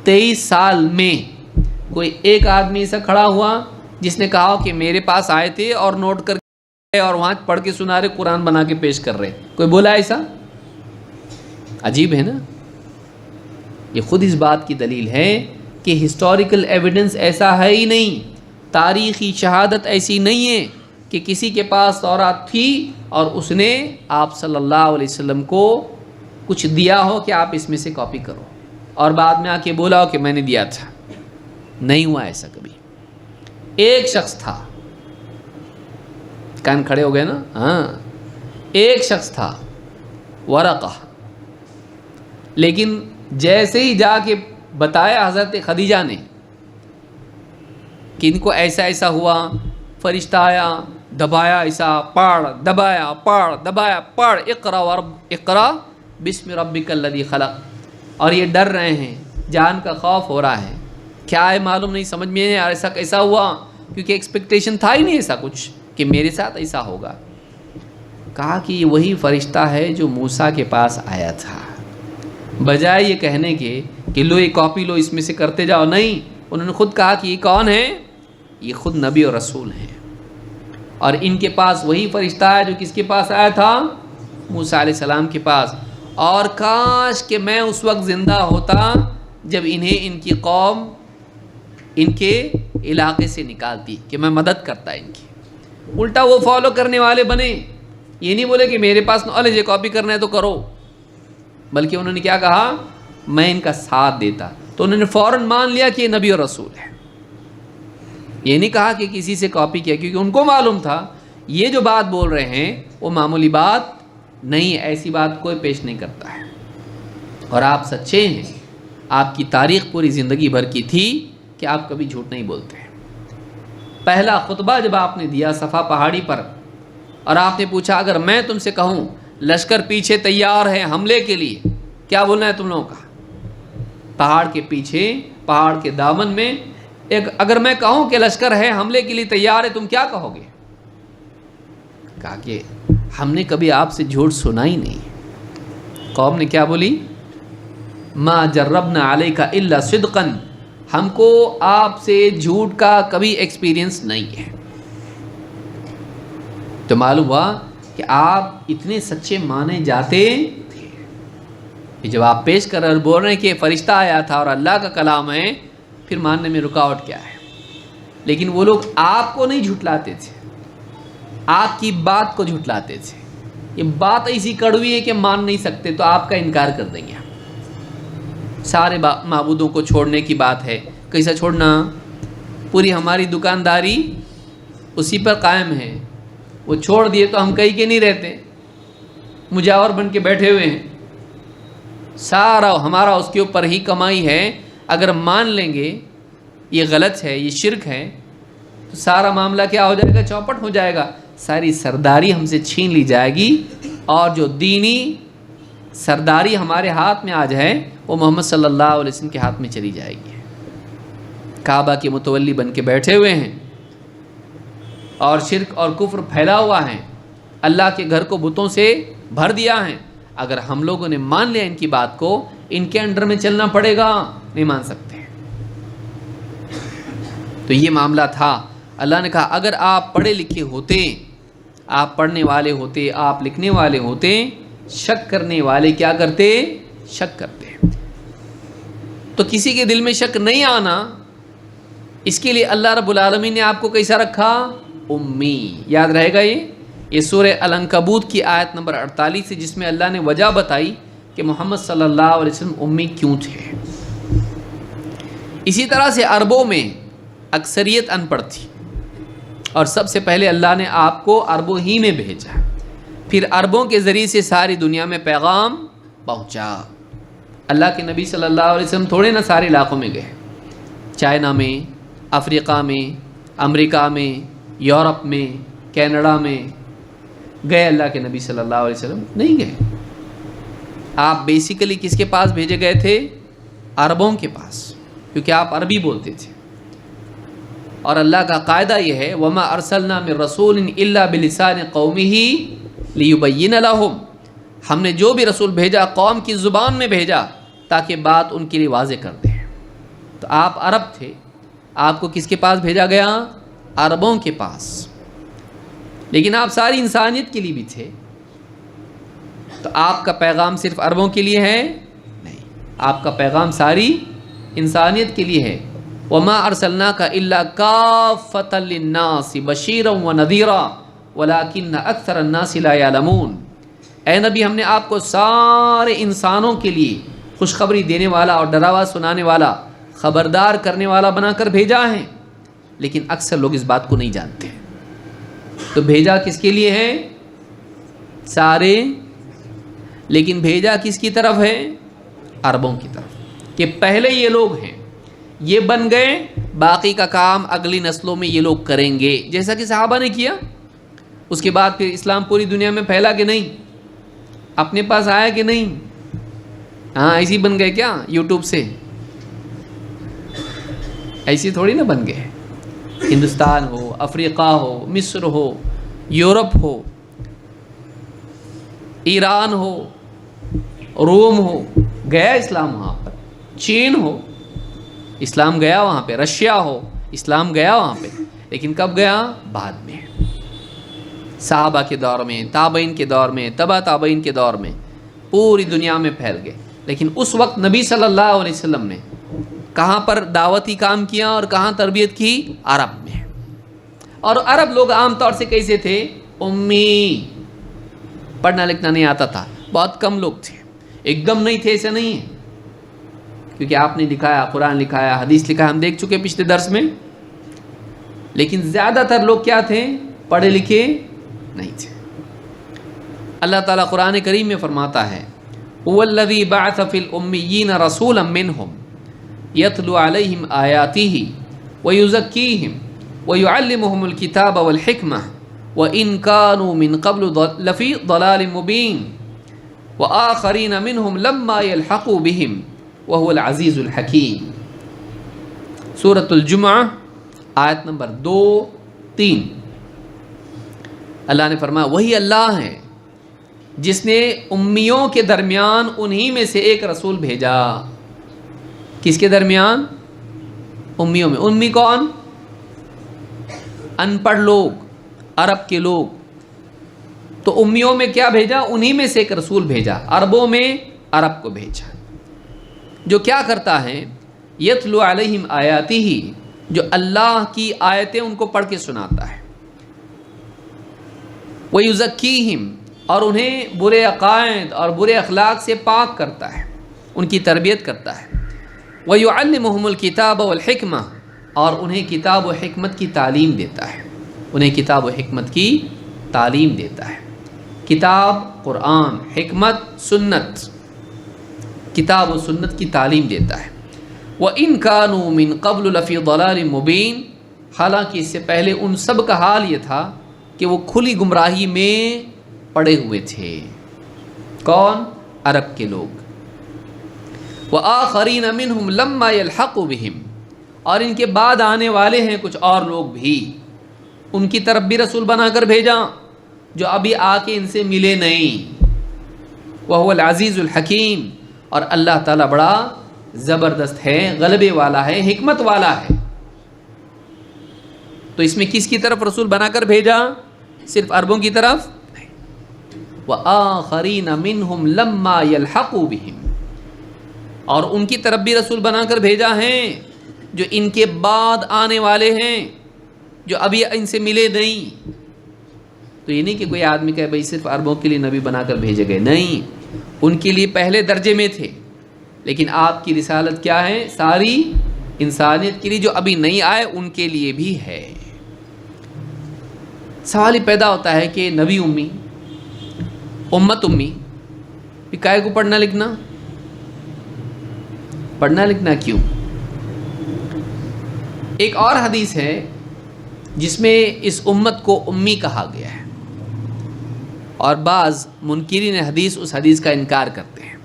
23 سال میں کوئی ایک آدمی ایسا کھڑا ہوا جس نے کہا کہ میرے پاس آئے تھے اور نوٹ کر کے اور وہاں پڑھ کے سنا رہے، قرآن بنا کے پیش کر رہے؟ کوئی بولا ایسا؟ عجیب ہے نا۔ یہ خود اس بات کی دلیل ہے کہ ہسٹوریکل ایویڈنس ایسا ہے ہی نہیں، تاریخی شہادت ایسی نہیں ہے کہ کسی کے پاس تورات تھی اور اس نے آپ صلی اللہ علیہ وسلم کو کچھ دیا ہو کہ آپ اس میں سے کاپی کرو، اور بعد میں آ کے بولا ہو کہ میں نے دیا تھا۔ نہیں ہوا ایسا کبھی۔ ایک شخص تھا، کان کھڑے ہو گئے نا، ہاں، ایک شخص تھا ورقہ، لیکن جیسے ہی جا کے بتایا حضرت خدیجہ نے کہ ان کو ایسا ایسا ہوا، فرشتہ آیا، دبایا، ایسا پڑھ، دبایا، پڑھ، دبایا، پڑھ، اقرا بسم ربک الذی خلق، اور یہ ڈر رہے ہیں، جان کا خوف ہو رہا ہے، کیا ہے معلوم نہیں، سمجھ میں نہیں آ رہا ایسا کیسا ہوا، کیونکہ ایکسپیکٹیشن تھا ہی نہیں ایسا کچھ کہ میرے ساتھ ایسا ہوگا۔ کہا کہ یہ وہی فرشتہ ہے جو موسیٰ کے پاس آیا تھا۔ بجائے یہ کہنے کے کہ لو یہ کاپی لو، اس میں سے کرتے جاؤ، نہیں، انہوں نے خود کہا کہ یہ کون ہے؟ یہ خود نبی اور رسول ہیں، اور ان کے پاس وہی فرشتہ ہے جو کس کے پاس آیا تھا؟ موسیٰ علیہ السلام کے پاس۔ اور کاش کہ میں اس وقت زندہ ہوتا جب انہیں ان کی قوم ان کے علاقے سے نکالتی، کہ میں مدد کرتا ان کی۔ الٹا وہ فالو کرنے والے بنے، یہ نہیں بولے کہ میرے پاس نالج ہے، کاپی کرنا ہے تو کرو، بلکہ انہوں نے کیا کہا؟ میں ان کا ساتھ دیتا۔ تو انہوں نے فوراً مان لیا کہ یہ نبی اور رسول ہے۔ یہ نہیں کہا کہ کسی سے کاپی کیا، کیونکہ ان کو معلوم تھا یہ جو بات بول رہے ہیں وہ معمولی بات نہیں، ایسی بات کوئی پیش نہیں کرتا ہے، اور آپ سچے ہیں، آپ کی تاریخ پوری زندگی بھر کی تھی کہ آپ کبھی جھوٹ نہیں بولتے ہیں۔ پہلا خطبہ جب آپ نے دیا صفا پہاڑی پر، اور آپ نے پوچھا اگر میں تم سے کہوں لشکر پیچھے تیار ہے حملے کے لیے، کیا بولنا ہے تم لوگوں کا؟ پہاڑ کے پیچھے، پہاڑ کے دامن میں اگر میں کہوں کہ لشکر ہے حملے کے لیے تیار ہے، تم کیا کہو گے؟ کہا کہ ہم نے کبھی آپ سے جھوٹ سنا ہی نہیں۔ قوم نے کیا بولی؟ ما جربنا علیک الا صدقا، ہم کو آپ سے جھوٹ کا کبھی ایکسپیرینس نہیں ہے۔ تو معلوم ہوا کہ آپ اتنے سچے مانے جاتے تھے کہ جب آپ پیش کر رہے بول رہے ہیں کہ فرشتہ آیا تھا اور اللہ کا کلام ہے، پھر ماننے میں رکاوٹ کیا ہے؟ لیکن وہ لوگ آپ کو نہیں جھٹلاتے تھے، آپ کی بات کو جھٹلاتے تھے۔ یہ بات ایسی کڑوی ہے کہ مان نہیں سکتے تو آپ کا انکار کر دیں گے۔ سارے معبودوں کو چھوڑنے کی بات ہے، کیسا چھوڑنا؟ پوری ہماری دکانداری اسی پر قائم ہے، وہ چھوڑ دیے تو ہم کہیں کے نہیں رہتے، مجاور بن کے بیٹھے ہوئے ہیں، سارا ہمارا اس کے اوپر ہی کمائی ہے۔ اگر مان لیں گے یہ غلط ہے، یہ شرک ہے، تو سارا معاملہ کیا ہو جائے گا؟ چوپٹ ہو جائے گا، ساری سرداری ہم سے چھین لی جائے گی، اور جو دینی سرداری ہمارے ہاتھ میں آج ہے وہ محمد صلی اللہ علیہ وسلم کے ہاتھ میں چلی جائے گی۔ کعبہ کے متولی بن کے بیٹھے ہوئے ہیں، اور شرک اور کفر پھیلا ہوا ہے، اللہ کے گھر کو بتوں سے بھر دیا ہے۔ اگر ہم لوگوں نے مان لیا ان کی بات کو، ان کے انڈر میں چلنا پڑے گا، نہیں مان سکتے۔ تو یہ معاملہ تھا۔ اللہ نے کہا اگر آپ پڑھے لکھے ہوتے، آپ پڑھنے والے ہوتے، آپ لکھنے والے ہوتے، شک کرنے والے کیا کرتے؟ شک کرتے۔ تو کسی کے دل میں شک نہیں آنا، اس کے لیے اللہ رب العالمین نے آپ کو کیسا رکھا؟ امی۔ یاد رہے گا یہ سورہ العنکبوت کی آیت نمبر 48 ہے، جس میں اللہ نے وجہ بتائی کہ محمد صلی اللہ علیہ وسلم امی کیوں تھے۔ اسی طرح سے عربوں میں اکثریت ان پڑھ تھی، اور سب سے پہلے اللہ نے آپ کو عربوں ہی میں بھیجا، پھر عربوں کے ذریعے سے ساری دنیا میں پیغام پہنچا۔ اللہ کے نبی صلی اللہ علیہ وسلم تھوڑے نہ سارے علاقوں میں گئے، چائنا میں، افریقہ میں، امریکہ میں، یورپ میں، کینیڈا میں گئے اللہ کے نبی صلی اللہ علیہ وسلم؟ نہیں گئے۔ آپ بیسیکلی کس کے پاس بھیجے گئے تھے؟ عربوں کے پاس، کیونکہ آپ عربی بولتے تھے، اور اللہ کا قاعدہ یہ ہے وَمَا أَرْسَلْنَا مِن رَسُولٍ إِلَّا بِلِسَانِ قَوْمِهِ لِيُبَيِّنَ لَهُمْ، ہم نے جو بھی رسول بھیجا قوم کی زبان میں بھیجا تاکہ بات ان کے لیے واضح کر دیں۔ تو آپ عرب تھے، آپ کو کس کے پاس بھیجا گیا؟ عربوں کے پاس، لیکن آپ ساری انسانیت کے لیے بھی تھے۔ تو آپ کا پیغام صرف عربوں کے لیے ہے؟ نہیں، آپ کا پیغام ساری انسانیت کے لیے ہے۔ وَمَا أَرْسَلْنَاكَ إِلَّا كَافَّةً لِلنَّاسِ بَشِيرًا وَنَذِيرًا وَلَكِنَّ أَكْثَرَ النَّاسِ لَا يَعْلَمُونَ، اے نبی ہم نے آپ کو سارے انسانوں کے لیے خوشخبری دینے والا اور ڈراوا سنانے والا، خبردار کرنے والا بنا کر بھیجا ہے، لیکن اکثر لوگ اس بات کو نہیں جانتے۔ تو بھیجا کس کے لیے ہے؟ سارے، لیکن بھیجا کس کی طرف ہے؟ عربوں کی طرف، کہ پہلے یہ لوگ ہیں، یہ بن گئے، باقی کا کام اگلی نسلوں میں یہ لوگ کریں گے، جیسا کہ صحابہ نے کیا۔ اس کے بعد پھر اسلام پوری دنیا میں پھیلا کہ نہیں؟ اپنے پاس آیا کہ نہیں؟ ہاں ایسی بن گئے کیا یوٹیوب سے؟ ایسی تھوڑی نہ بن گئے۔ ہندوستان ہو، افریقہ ہو، مصر ہو، یورپ ہو، ایران ہو، روم ہو، گیا اسلام وہاں پر، چین ہو، اسلام گیا وہاں پہ، رشیا ہو، اسلام گیا وہاں پہ، لیکن کب گیا؟ بعد میں، صحابہ کے دور میں، تابعین کے دور میں، تبع تابعین کے دور میں پوری دنیا میں پھیل گئے۔ لیکن اس وقت نبی صلی اللہ علیہ وسلم نے کہاں پر دعوتی کام کیا اور کہاں تربیت کی؟ عرب میں۔ اور عرب لوگ عام طور سے کیسے تھے؟ امی، پڑھنا لکھنا نہیں آتا تھا، بہت کم لوگ تھے، ایک دم نہیں تھے ایسا نہیں ہے، کیونکہ آپ نے لکھایا، قرآن لکھایا، حدیث لکھایا، ہم دیکھ چکے پچھلے درس میں۔ لیکن زیادہ تر لوگ کیا تھے؟ پڑھے لکھے نہیں تھے۔ اللہ تعالیٰ قرآن کریم میں فرماتا ہے هو الذی بعث فی الامیین رسولا منہم یتلو علیہم آیاتہ ویزکیہم ویعلمہم الکتاب والحکمہ وإن كانوا من قبل لفی ضلال مبین وآخرین منہم لما یلحقوا بہم وهو العزیز الحکیم۔ سورۃ الجمعہ آیت نمبر 2-3۔ اللہ نے فرمایا وہی اللہ ہے جس نے امیوں کے درمیان انہی میں سے ایک رسول بھیجا۔ کس کے درمیان؟ امیوں میں۔ امی کون؟ ان پڑھ لوگ، عرب کے لوگ۔ تو امیوں میں کیا بھیجا؟ انہی میں سے ایک رسول بھیجا، عربوں میں عرب کو بھیجا، جو کیا کرتا ہے؟ یتلو علیہم آیاتہ، جو اللہ کی آیتیں ان کو پڑھ کے سناتا ہے، ویزکیہم، اور انہیں برے عقائد اور برے اخلاق سے پاک کرتا ہے، ان کی تربیت کرتا ہے، ویعلمہم الکتاب والحکمہ، اور انہیں کتاب و حکمت کی تعلیم دیتا ہے، انہیں کتاب و حکمت کی تعلیم دیتا ہے۔ کتاب قرآن، حکمت سنت، کتاب و سنت کی تعلیم دیتا ہے۔ وَإِن كَانُوا مِن قَبْلُ لَفِي ضَلَالٍ مُبِينٍ، حالانکہ اس سے پہلے ان سب کا حال یہ تھا کہ وہ کھلی گمراہی میں پڑے ہوئے تھے۔ کون؟ عرب کے لوگ۔ وَآخَرِينَ مِنْهُمْ لَمَّا يَلْحَقُوا بِهِمْ، اور ان کے بعد آنے والے ہیں کچھ اور لوگ بھی، ان کی طرف بھی رسول بنا کر بھیجا جو ابھی آ کے ان سے ملے نہیں۔ وَهُوَ الْعَزِيزُ الْحَكِيمُ، اور اللہ تعالیٰ بڑا زبردست ہے، غلبے والا ہے، حکمت والا ہے۔ تو اس میں کس کی طرف رسول بنا کر بھیجا؟ صرف عربوں کی طرف نہیں۔ وَآخَرِينَ مِنْهُمْ لَمَّا يَلْحَقُوا بِهِمْ، اور ان کی طرف بھی رسول بنا کر بھیجا ہے جو ان کے بعد آنے والے ہیں، جو ابھی ان سے ملے نہیں۔ تو یہ نہیں کہ کوئی آدمی کہے بھائی صرف عربوں کے لیے نبی بنا کر بھیجے گئے، نہیں، ان کے لیے پہلے درجے میں تھے، لیکن آپ کی رسالت کیا ہے؟ ساری انسانیت کے لیے، جو ابھی نہیں آئے ان کے لیے بھی ہے۔ سوال ہی پیدا ہوتا ہے کہ نبی امی، امت امی، کائے کو پڑھنا لکھنا؟ پڑھنا لکھنا کیوں؟ ایک اور حدیث ہے جس میں اس امت کو امی کہا گیا ہے، اور بعض منکرین حدیث اس حدیث کا انکار کرتے ہیں۔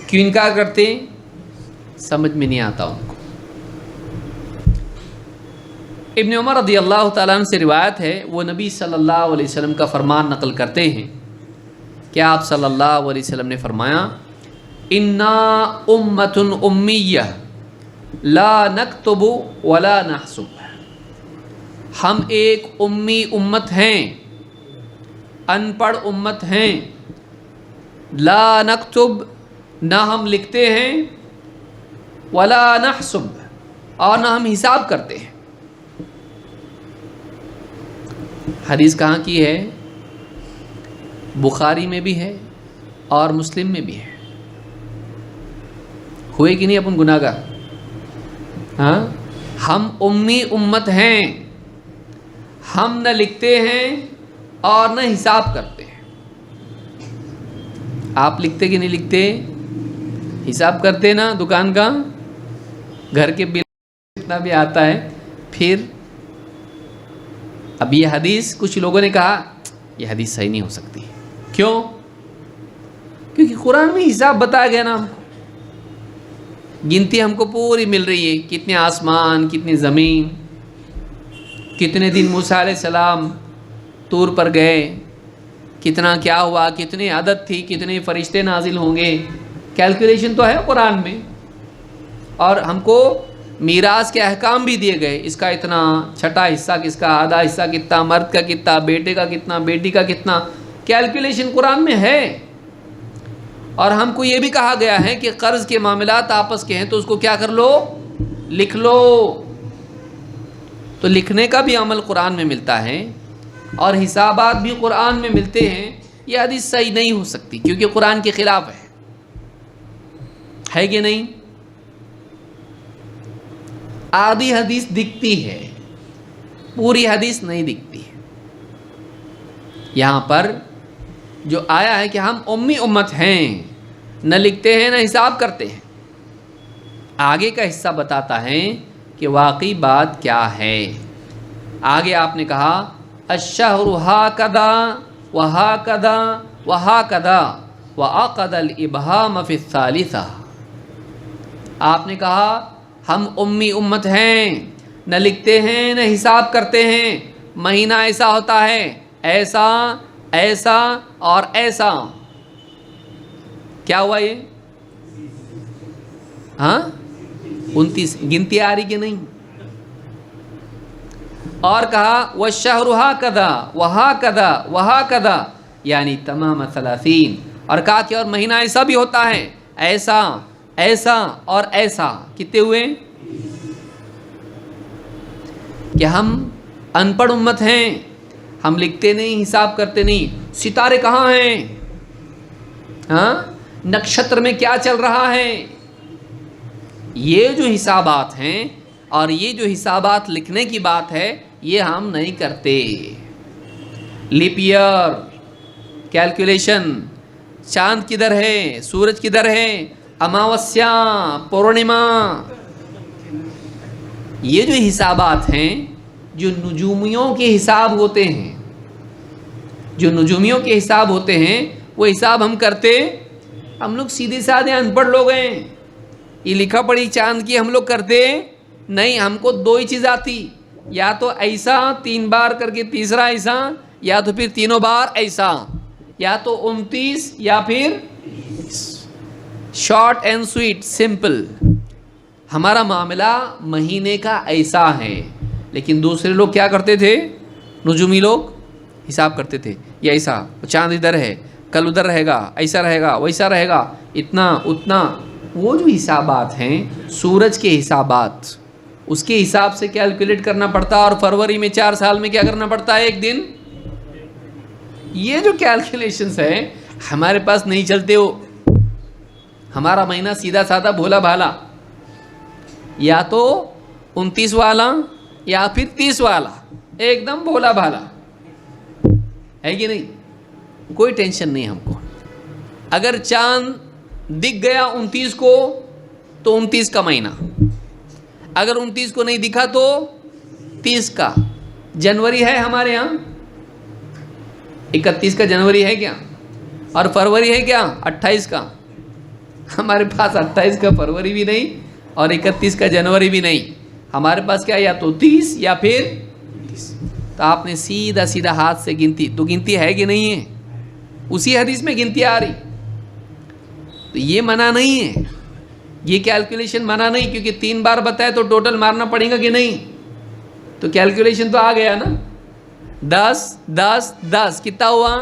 کیوں انکار کرتے ہیں؟ سمجھ میں نہیں آتا ان کو۔ ابن عمر رضی اللہ تعالیٰ عنہ سے روایت ہے، وہ نبی صلی اللہ علیہ وسلم کا فرمان نقل کرتے ہیں کہ آپ صلی اللہ علیہ وسلم نے فرمایا انا امۃ امیہ لا نکتب ولا نحسب، ہم ایک امی امت ہیں، ان پڑھ امت ہیں، لا نکتب، نہ ہم لکھتے ہیں، ولا نحسب، اور نہ ہم حساب کرتے ہیں۔ حدیث کہاں کی ہے؟ بخاری میں بھی ہے اور مسلم میں بھی ہے۔ ہوئے کہ نہیں اپن گناہ گار؟ ہاں، ہم امی امت ہیں، ہم نہ لکھتے ہیں اور نہ حساب کرتے ہیں۔ آپ لکھتے کہ نہیں لکھتے؟ حساب کرتے نا دکان کا، گھر کے بل کتنا بھی آتا ہے۔ پھر اب یہ حدیث کچھ لوگوں نے کہا یہ حدیث صحیح نہیں ہو سکتی۔ کیوں؟ کیونکہ قرآن میں حساب بتایا گیا نا، ہم کو گنتی ہم کو پوری مل رہی ہے، کتنے آسمان، کتنی زمین، کتنے دن موسیٰ علیہ السلام طور پر گئے، کتنا کیا ہوا، کتنی عدد تھی، کتنے فرشتے نازل ہوں گے، کیلکولیشن تو ہے قرآن میں۔ اور ہم کو میراث کے احکام بھی دیے گئے، اس کا اتنا، چھٹا حصہ کس کا، آدھا حصہ کتنا، مرد کا کتنا، بیٹے کا کتنا، بیٹی کا کتنا، کیلکولیشن قرآن میں ہے۔ اور ہم کو یہ بھی کہا گیا ہے کہ قرض کے معاملات آپس کے ہیں تو اس کو کیا کر لو؟ لکھ لو۔ تو لکھنے کا بھی عمل قرآن میں ملتا ہے اور حسابات بھی قرآن میں ملتے ہیں۔ یہ حدیث صحیح نہیں ہو سکتی کیونکہ قرآن کے خلاف ہے کہ نہیں؟ آدھی حدیث دکھتی ہے، پوری حدیث نہیں دکھتی ہے۔ یہاں پر جو آیا ہے کہ ہم امی امت ہیں، نہ لکھتے ہیں نہ حساب کرتے ہیں، آگے کا حصہ بتاتا ہے کہ واقعی بات کیا ہے۔ آگے آپ نے کہا الشہر ہاکذا وہاکذا وہاکذا وعقد الابہام فی الثالثہ۔ آپ نے کہا ہم امی امت ہیں، نہ لکھتے ہیں نہ حساب کرتے ہیں، مہینہ ایسا ہوتا ہے، ایسا ایسا اور ایسا۔ کیا ہوا یہ؟ ہاں 29 گنتی آ رہی کہ نہیں؟ اور کہا والشہر ہاکذا وہاکذا وہاکذا یعنی تمام 30، اور کہا کہ اور مہینہ ایسا بھی ہوتا ہے، ایسا ایسا اور ایسا۔ کتنے ہوئے؟ کہ ہم ان پڑھ امت ہیں، ہم لکھتے نہیں حساب کرتے نہیں۔ ستارے کہاں ہیں؟ ہاں نکشتر میں کیا چل رہا ہے؟ یہ جو حسابات ہیں اور یہ جو حسابات لکھنے کی بات ہے یہ ہم نہیں کرتے۔ لیپ ایئر، کیلکولیشن، چاند کدھر ہے، سورج کدھر ہے، اماوسیا، پورنیما، یہ جو حسابات ہیں جو نجومیوں کے حساب ہوتے ہیں، جو نجومیوں کے حساب ہوتے ہیں وہ حساب ہم کرتے؟ ہم لوگ سیدھے سادھے ان پڑھ لوگ ہیں، یہ لکھا پڑھی چاند کی ہم لوگ کرتے نہیں۔ ہم کو دو ہی چیز آتی، یا تو ایسا 3 بار کر کے تیسرا ایسا، یا تو پھر تینوں بار ایسا، یا تو 29 یا پھر شارٹ اینڈ سویٹ سمپل۔ ہمارا معاملہ مہینے کا ایسا ہے، لیکن دوسرے لوگ کیا کرتے تھے؟ نجومی لوگ حساب کرتے تھے، یہ ایسا چاند ادھر ہے، کل ادھر رہے گا، ایسا رہے گا، ویسا رہے گا، اتنا اتنا۔ وہ جو حسابات ہیں سورج کے حسابات، اس کے حساب سے کیلکولیٹ کرنا پڑتا، اور فروری میں 4 سال میں کیا کرنا پڑتا ہے؟ 1 دن۔ یہ جو کیلکولیشنز ہیں ہمارے پاس نہیں چلتے ہو۔ ہمارا مہینہ سیدھا سادہ بھولا بھالا، یا تو 29 والا یا پھر 30 والا، ایک دم بھولا بھالا ہے کہ نہیں؟ کوئی ٹینشن نہیں ہم کو۔ اگر چاند دکھ گیا 29 کو تو 29 کا مہینہ، اگر 29 کو نہیں دکھا تو 30 کا۔ جنوری ہے ہمارے ہاں 31 کا جنوری ہے کیا؟ اور فروری ہے کیا؟ 28 کا۔ ہمارے پاس 28 کا فروری بھی نہیں اور 31 کا جنوری بھی نہیں، ہمارے پاس کیا؟ یا تو 30 یا پھر 30۔ تو آپ نے سیدھا سیدھا ہاتھ سے گنتی، تو گنتی ہے کہ نہیں ہے؟ اسی حدیث میں گنتی آ رہی، تو یہ منع نہیں ہے، یہ کیلکولیشن منع نہیں، کیونکہ 3 بار بتایا تو ٹوٹل مارنا پڑے گا کہ نہیں؟ تو کیلکولیشن تو آ گیا نا، 10 10 10 کتنا ہوا؟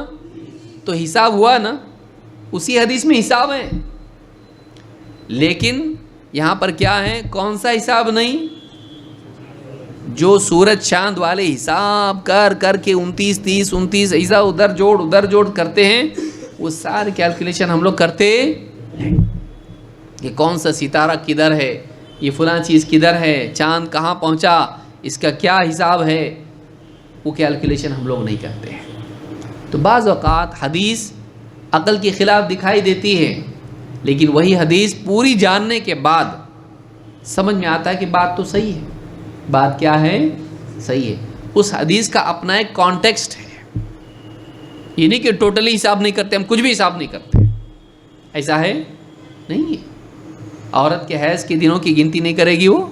تو حساب ہوا نا، اسی حدیث میں حساب ہے۔ لیکن یہاں پر کیا ہے؟ کون سا حساب نہیں؟ جو سورج چاند والے حساب کر کر کے 29 30 29 ایسا ادھر جوڑ کرتے ہیں، وہ سارے کیلکولیشن ہم لوگ کرتے کہ کون سا ستارہ کدھر ہے، یہ فلاں چیز کدھر ہے، چاند کہاں پہنچا، اس کا کیا حساب ہے، وہ کیلکولیشن ہم لوگ نہیں کرتے ہیں۔ تو بعض اوقات حدیث عقل کے خلاف دکھائی دیتی ہے، لیکن وہی حدیث پوری جاننے کے بعد سمجھ میں آتا ہے کہ بات تو صحیح ہے۔ بات کیا ہے؟ صحیح ہے۔ اس حدیث کا اپنا ایک کانٹیکسٹ ہے، یہ نہیں کہ ٹوٹلی حساب نہیں کرتے، ہم کچھ بھی حساب نہیں کرتے، ایسا ہے نہیں ہے۔ عورت کے حیض کے دنوں کی گنتی نہیں کرے گی، وہ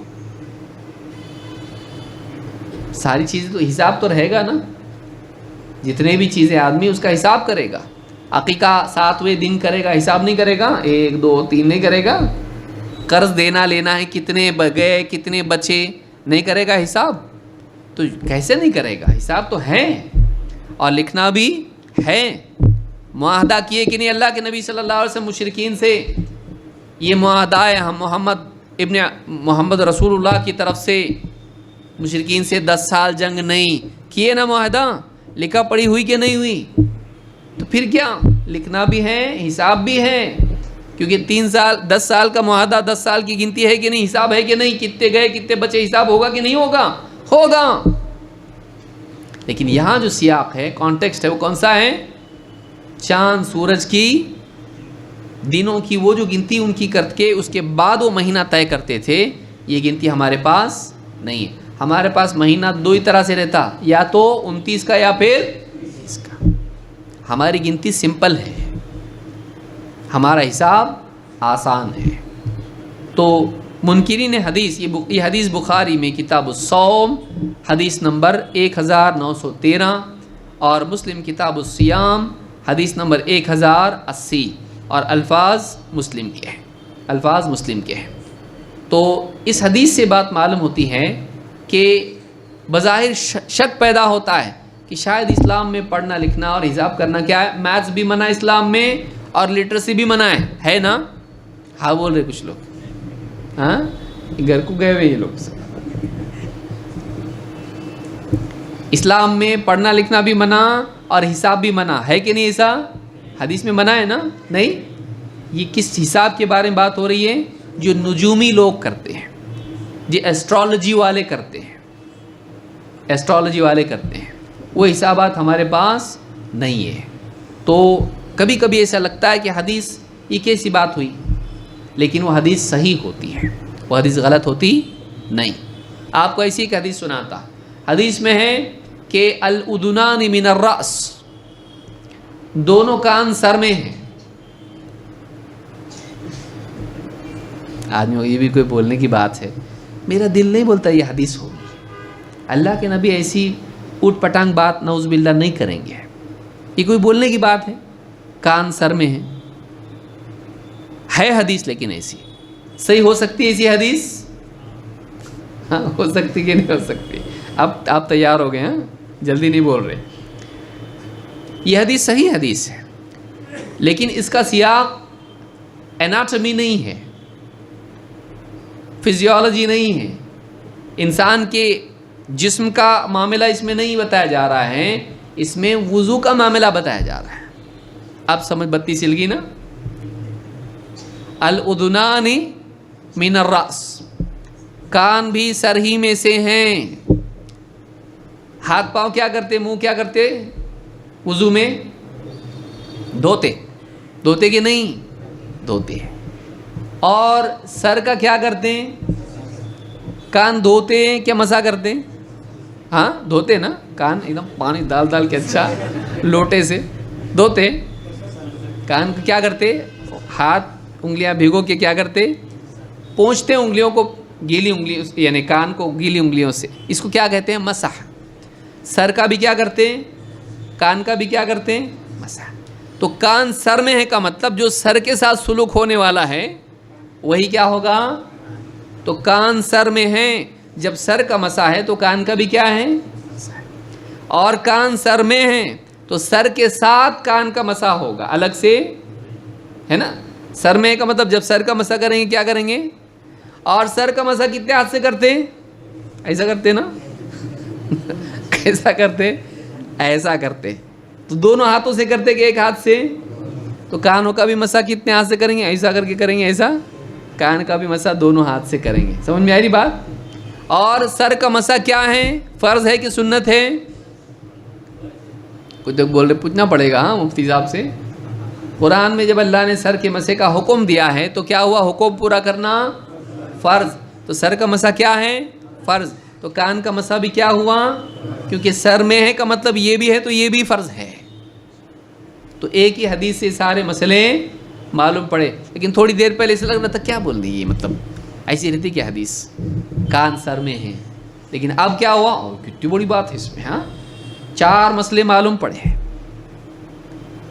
ساری چیزیں تو حساب تو رہے گا نا، جتنے بھی چیزیں آدمی اس کا حساب کرے گا۔ عقیقہ 7ویں دن کرے گا، حساب نہیں کرے گا، 1 2 3 نہیں کرے گا۔ قرض دینا لینا ہے، کتنے گئے کتنے بچے، نہیں کرے گا حساب، تو کیسے نہیں کرے گا؟ حساب تو ہے، اور لکھنا بھی ہے۔ معاہدہ کیے کہ نہیں اللہ کے نبی صلی اللہ علیہ وسلم مشرکین سے؟ یہ معاہدہ ہے محمد رسول اللہ کی طرف سے، مشرکین سے 10 سال جنگ نہیں کیے نا، معاہدہ لکھا پڑھی ہوئی کہ نہیں ہوئی؟ تو پھر کیا؟ لکھنا بھی ہے، حساب بھی ہے، کیونکہ 10 سال کا معاہدہ، 10 سال کی گنتی ہے کہ نہیں، حساب ہے کہ نہیں، کتنے گئے کتنے بچے، حساب ہوگا کہ نہیں ہوگا؟ ہوگا۔ لیکن یہاں جو سیاق ہے، کانٹیکسٹ ہے، وہ کون سا ہے؟ چاند سورج کی دنوں کی وہ جو گنتی ان کی کر کے اس کے بعد وہ مہینہ طے کرتے تھے، یہ گنتی ہمارے پاس نہیں ہے۔ ہمارے پاس مہینہ دو ہی طرح سے رہتا، یا تو 29 کا یا پھر 30 کا۔ ہماری گنتی سمپل ہے، ہمارا حساب آسان ہے۔ تو منکرین حدیث، یہ حدیث بخاری میں کتاب الصوم حدیث نمبر 1913 اور مسلم کتاب الصیام حدیث نمبر 1080، اور الفاظ مسلم کے ہیں، الفاظ مسلم کے ہیں۔ تو اس حدیث سے بات معلوم ہوتی ہے کہ بظاہر شک پیدا ہوتا ہے کہ شاید اسلام میں پڑھنا لکھنا اور حساب کرنا کیا ہے، میتھس بھی منع ہے اسلام میں اور لٹریسی بھی منع ہے نا؟ ہاں بول رہے کچھ لوگ، ہاں گھر کو گئے ہوئے یہ لوگ سب۔ اسلام میں پڑھنا لکھنا بھی منع اور حساب بھی منع ہے کہ نہیں؟ ایسا حدیث میں منع ہے نا؟ نہیں، یہ کس حساب کے بارے میں بات ہو رہی ہے؟ جو نجومی لوگ کرتے ہیں، جو ایسٹرالوجی والے کرتے ہیں، ایسٹرالوجی والے کرتے ہیں، وہ حسابات ہمارے پاس نہیں ہے۔ تو کبھی کبھی ایسا لگتا ہے کہ حدیث یہ کیسی بات ہوئی، لیکن وہ حدیث صحیح ہوتی ہے، وہ حدیث غلط ہوتی نہیں۔ آپ کو ایسی ایک حدیث سناتا، حدیث میں ہے کہ الاذنان من الراس، دونوں کان سر میں ہیں۔ آدمی یہ بھی کوئی بولنے کی بات ہے، میرا دل نہیں بولتا یہ حدیث ہوگی۔ اللہ کے نبی ایسی اوٹ پٹانگ بات نعوذ باللہ نہیں کریں گے، یہ کوئی بولنے کی بات ہے؟ کان سر میں ہے حدیث، لیکن ایسی صحیح ہو سکتی ہے ایسی حدیث؟ ہاں ہو سکتی کہ نہیں ہو سکتی؟ اب آپ تیار ہو گئے، ہاں جلدی نہیں بول رہے۔ یہ حدیث صحیح حدیث ہے، لیکن اس کا سیاق اناٹمی نہیں ہے، فزیولوجی نہیں ہے، انسان کے جسم کا معاملہ اس میں نہیں بتایا جا رہا ہے، اس میں وضو کا معاملہ بتایا جا رہا ہے۔ اب سمجھ بتی سل گئی نا؟ الاذنان من الراس، کان بھی سر ہی میں سے ہیں۔ ہاتھ پاؤں کیا کرتے، منہ کیا کرتے وضو میں؟ دھوتے کہ نہیں؟ دھوتے۔ اور سر کا کیا کرتے ہیں؟ کان دھوتے ہیں کیا مسح کرتے ہیں؟ ہاں دھوتے نا، کان ایک دم پانی ڈال کے اچھا لوٹے سے دھوتے۔ کان کو کیا کرتے؟ ہاتھ انگلیاں بھگو کے کیا کرتے؟ پونچھتے انگلیوں کو، گیلی انگلی یعنی کان کو گیلی انگلیوں سے، اس کو کیا کہتے ہیں؟ مسح۔ سر کا بھی کیا کرتے ہیں؟ کان کا بھی کیا کرتے ہیں؟ مسح۔ تو کان سر میں ہے کا مطلب جو سر کے ساتھ سلوک ہونے والا ہے وہی کیا ہوگا؟ تو کان سر میں ہے، جب سر کا مسح ہے تو کان کا بھی کیا ہے؟ اور کان سر میں ہے تو سر کے ساتھ کان کا مسح ہوگا الگ سے، ہے نا؟ سر میں کا مطلب جب سر کا مسح کریں گے کیا کریں گے؟ اور سر کا مسح کتنے ہاتھ سے کرتے ہیں؟ ایسا کرتے نا؟ ایسا کرتے، ایسا کرتے، تو دونوں ہاتھوں سے کرتے کہ ایک ہاتھ سے؟ تو کانوں کا بھی مسح کتنے ہاتھ سے کریں گے؟ ایسا کر کے کریں گے، ایسا۔ کان کا بھی مسح دونوں ہاتھ سے کریں گے۔ سمجھ میں آ رہی بات؟ اور سر کا مسح کیا ہے؟ فرض ہے کہ سنت ہے؟ کچھ لوگ بول رہے پوچھنا پڑے گا ہاں مفتی صاحب سے۔ قرآن میں جب اللہ نے سر کے مسح کا حکم دیا ہے تو کیا ہوا؟ حکم پورا کرنا فرض۔ تو سر کا مسح کیا ہے؟ فرض۔ تو کان کا مسح بھی کیا ہوا؟ کیونکہ سر میں ہے کا مطلب یہ بھی ہے تو یہ بھی فرض ہے۔ تو ایک ہی حدیث سے سارے مسئلے معلوم پڑے، لیکن تھوڑی دیر پہلے ایسا لگ رہا تھا کیا بول دی یہ، مطلب ایسی رہتی کیا حدیث؟ کان سر میں ہے، لیکن اب کیا ہوا؟ کتنی بڑی بات ہے اس میں، ہاں 4 مسئلے معلوم پڑے ہیں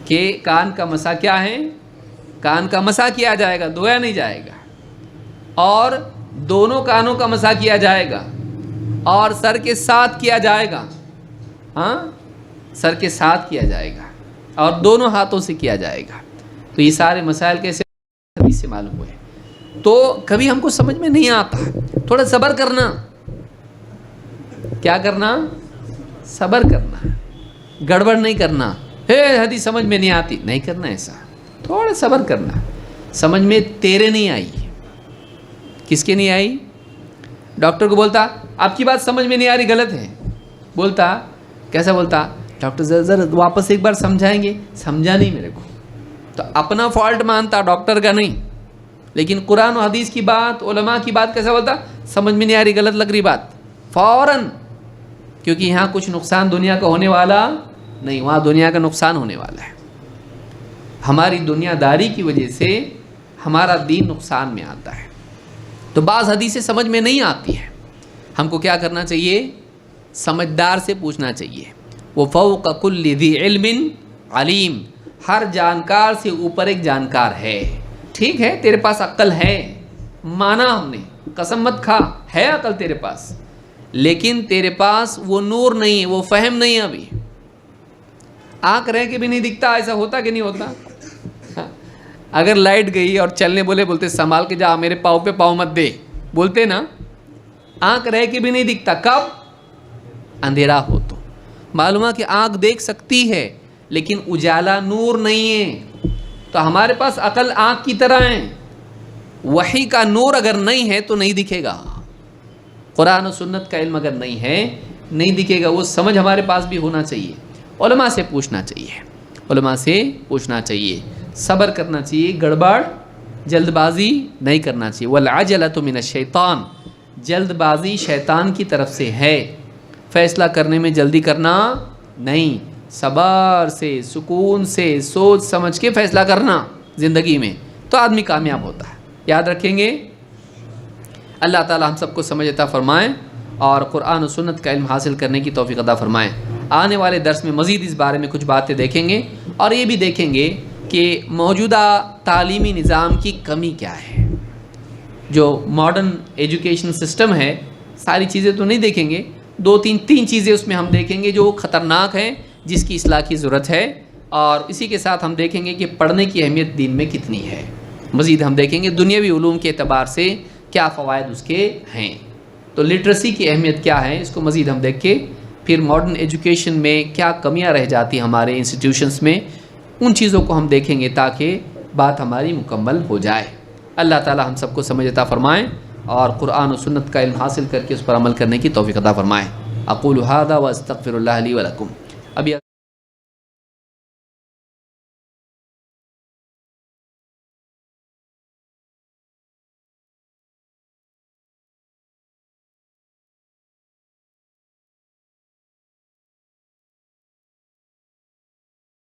کہ کان کا مسح کیا ہے؟ کان کا مسح کیا جائے گا، دھویا نہیں جائے گا، اور دونوں کانوں کا مسح کیا جائے گا، اور سر کے ساتھ کیا جائے گا، ہاں سر کے ساتھ کیا جائے گا، اور دونوں ہاتھوں سے کیا جائے گا۔ تو یہ سارے مسائل کیسے حدیث سے معلوم ہوئے؟ تو کبھی ہم کو سمجھ میں نہیں آتا، تھوڑا صبر کرنا۔ کیا کرنا؟ صبر کرنا، گڑبڑ نہیں کرنا۔ حدیث سمجھ میں نہیں آتی، نہیں کرنا ایسا، تھوڑا صبر کرنا۔ سمجھ میں تیرے نہیں آئی، کس کے نہیں آئی؟ ڈاکٹر کو بولتا آپ کی بات سمجھ میں نہیں آ رہی، غلط ہے، بولتا کیسا بولتا ڈاکٹر ذرا واپس ایک بار سمجھائیں گے, سمجھا نہیں میرے کو. تو اپنا فالٹ مانتا, ڈاکٹر کا نہیں. لیکن قرآن و حدیث کی بات, علماء کی بات کیسا بولتا, سمجھ میں نہیں آ رہی, غلط لگ رہی بات, فوراً. کیونکہ یہاں کچھ نقصان دنیا کا ہونے والا نہیں, وہاں دنیا کا نقصان ہونے والا ہے. ہماری دنیا داری کی وجہ سے ہمارا دین نقصان میں آتا ہے. تو بعض حدیثیں سمجھ میں نہیں آتی ہے, ہم کو کیا کرنا چاہیے, سمجھدار سے پوچھنا چاہیے. وہ فوق کل ذی علم علیم, ہر جانکار سے اوپر ایک جانکار ہے. ٹھیک ہے تیرے پاس عقل ہے, مانا ہم نے, قسم مت کھا, ہے عقل تیرے پاس, لیکن تیرے پاس وہ نور نہیں ہے, وہ فہم نہیں ہے. ابھی آنکھ رہ کے بھی نہیں دکھتا, ایسا ہوتا کہ نہیں ہوتا؟ اگر لائٹ گئی اور چلنے بولتے سنبھال کے جا, میرے پاؤں پہ پاؤں مت دے, بولتے نا. آنکھ رہ کے بھی نہیں دکھتا, کب؟ اندھیرا ہو تو. معلوم ہے کہ آنکھ دیکھ سکتی ہے لیکن اجالا نور نہیں ہے. تو ہمارے پاس عقل آنکھ کی طرح ہے, وحی کا نور اگر نہیں ہے تو نہیں دکھے گا. قرآن و سنت کا علم اگر نہیں ہے نہیں دکھے گا. وہ سمجھ ہمارے پاس بھی ہونا چاہیے. علماء سے پوچھنا چاہیے, علماء سے پوچھنا چاہیے, صبر کرنا چاہیے, گڑبڑ جلد بازی نہیں کرنا چاہیے. والعجلۃ من الشیطان, جلد بازی شیطان کی طرف سے ہے. فیصلہ کرنے میں جلدی کرنا نہیں, صبر سے, سکون سے, سوچ سمجھ کے فیصلہ کرنا زندگی میں, تو آدمی کامیاب ہوتا ہے. یاد رکھیں گے. اللہ تعالی ہم سب کو سمجھ عطا فرمائیں اور قرآن و سنت کا علم حاصل کرنے کی توفیق عطا فرمائیں. آنے والے درس میں مزید اس بارے میں کچھ باتیں دیکھیں گے, اور یہ بھی دیکھیں گے کہ موجودہ تعلیمی نظام کی کمی کیا ہے. جو ماڈرن ایجوکیشن سسٹم ہے, ساری چیزیں تو نہیں دیکھیں گے, تین چیزیں اس میں ہم دیکھیں گے جو خطرناک ہیں, جس کی اصلاح کی ضرورت ہے. اور اسی کے ساتھ ہم دیکھیں گے کہ پڑھنے کی اہمیت دین میں کتنی ہے. مزید ہم دیکھیں گے دنیاوی علوم کے اعتبار سے کیا فوائد اس کے ہیں. تو لٹریسی کی اہمیت کیا ہے, اس کو مزید ہم دیکھ کے پھر ماڈرن ایجوکیشن میں کیا کمیاں رہ جاتی ہیں ہمارے انسٹیٹیوشنس میں, ان چیزوں کو ہم دیکھیں گے تاکہ بات ہماری مکمل ہو جائے. اللہ تعالی ہم سب کو سمجھ عطا فرمائیں اور قرآن و سنت کا علم حاصل کر کے اس پر عمل کرنے کی توفیق عطا فرمائیں. اقول ھذا واستغفر اللہ لی ولکم. ابھی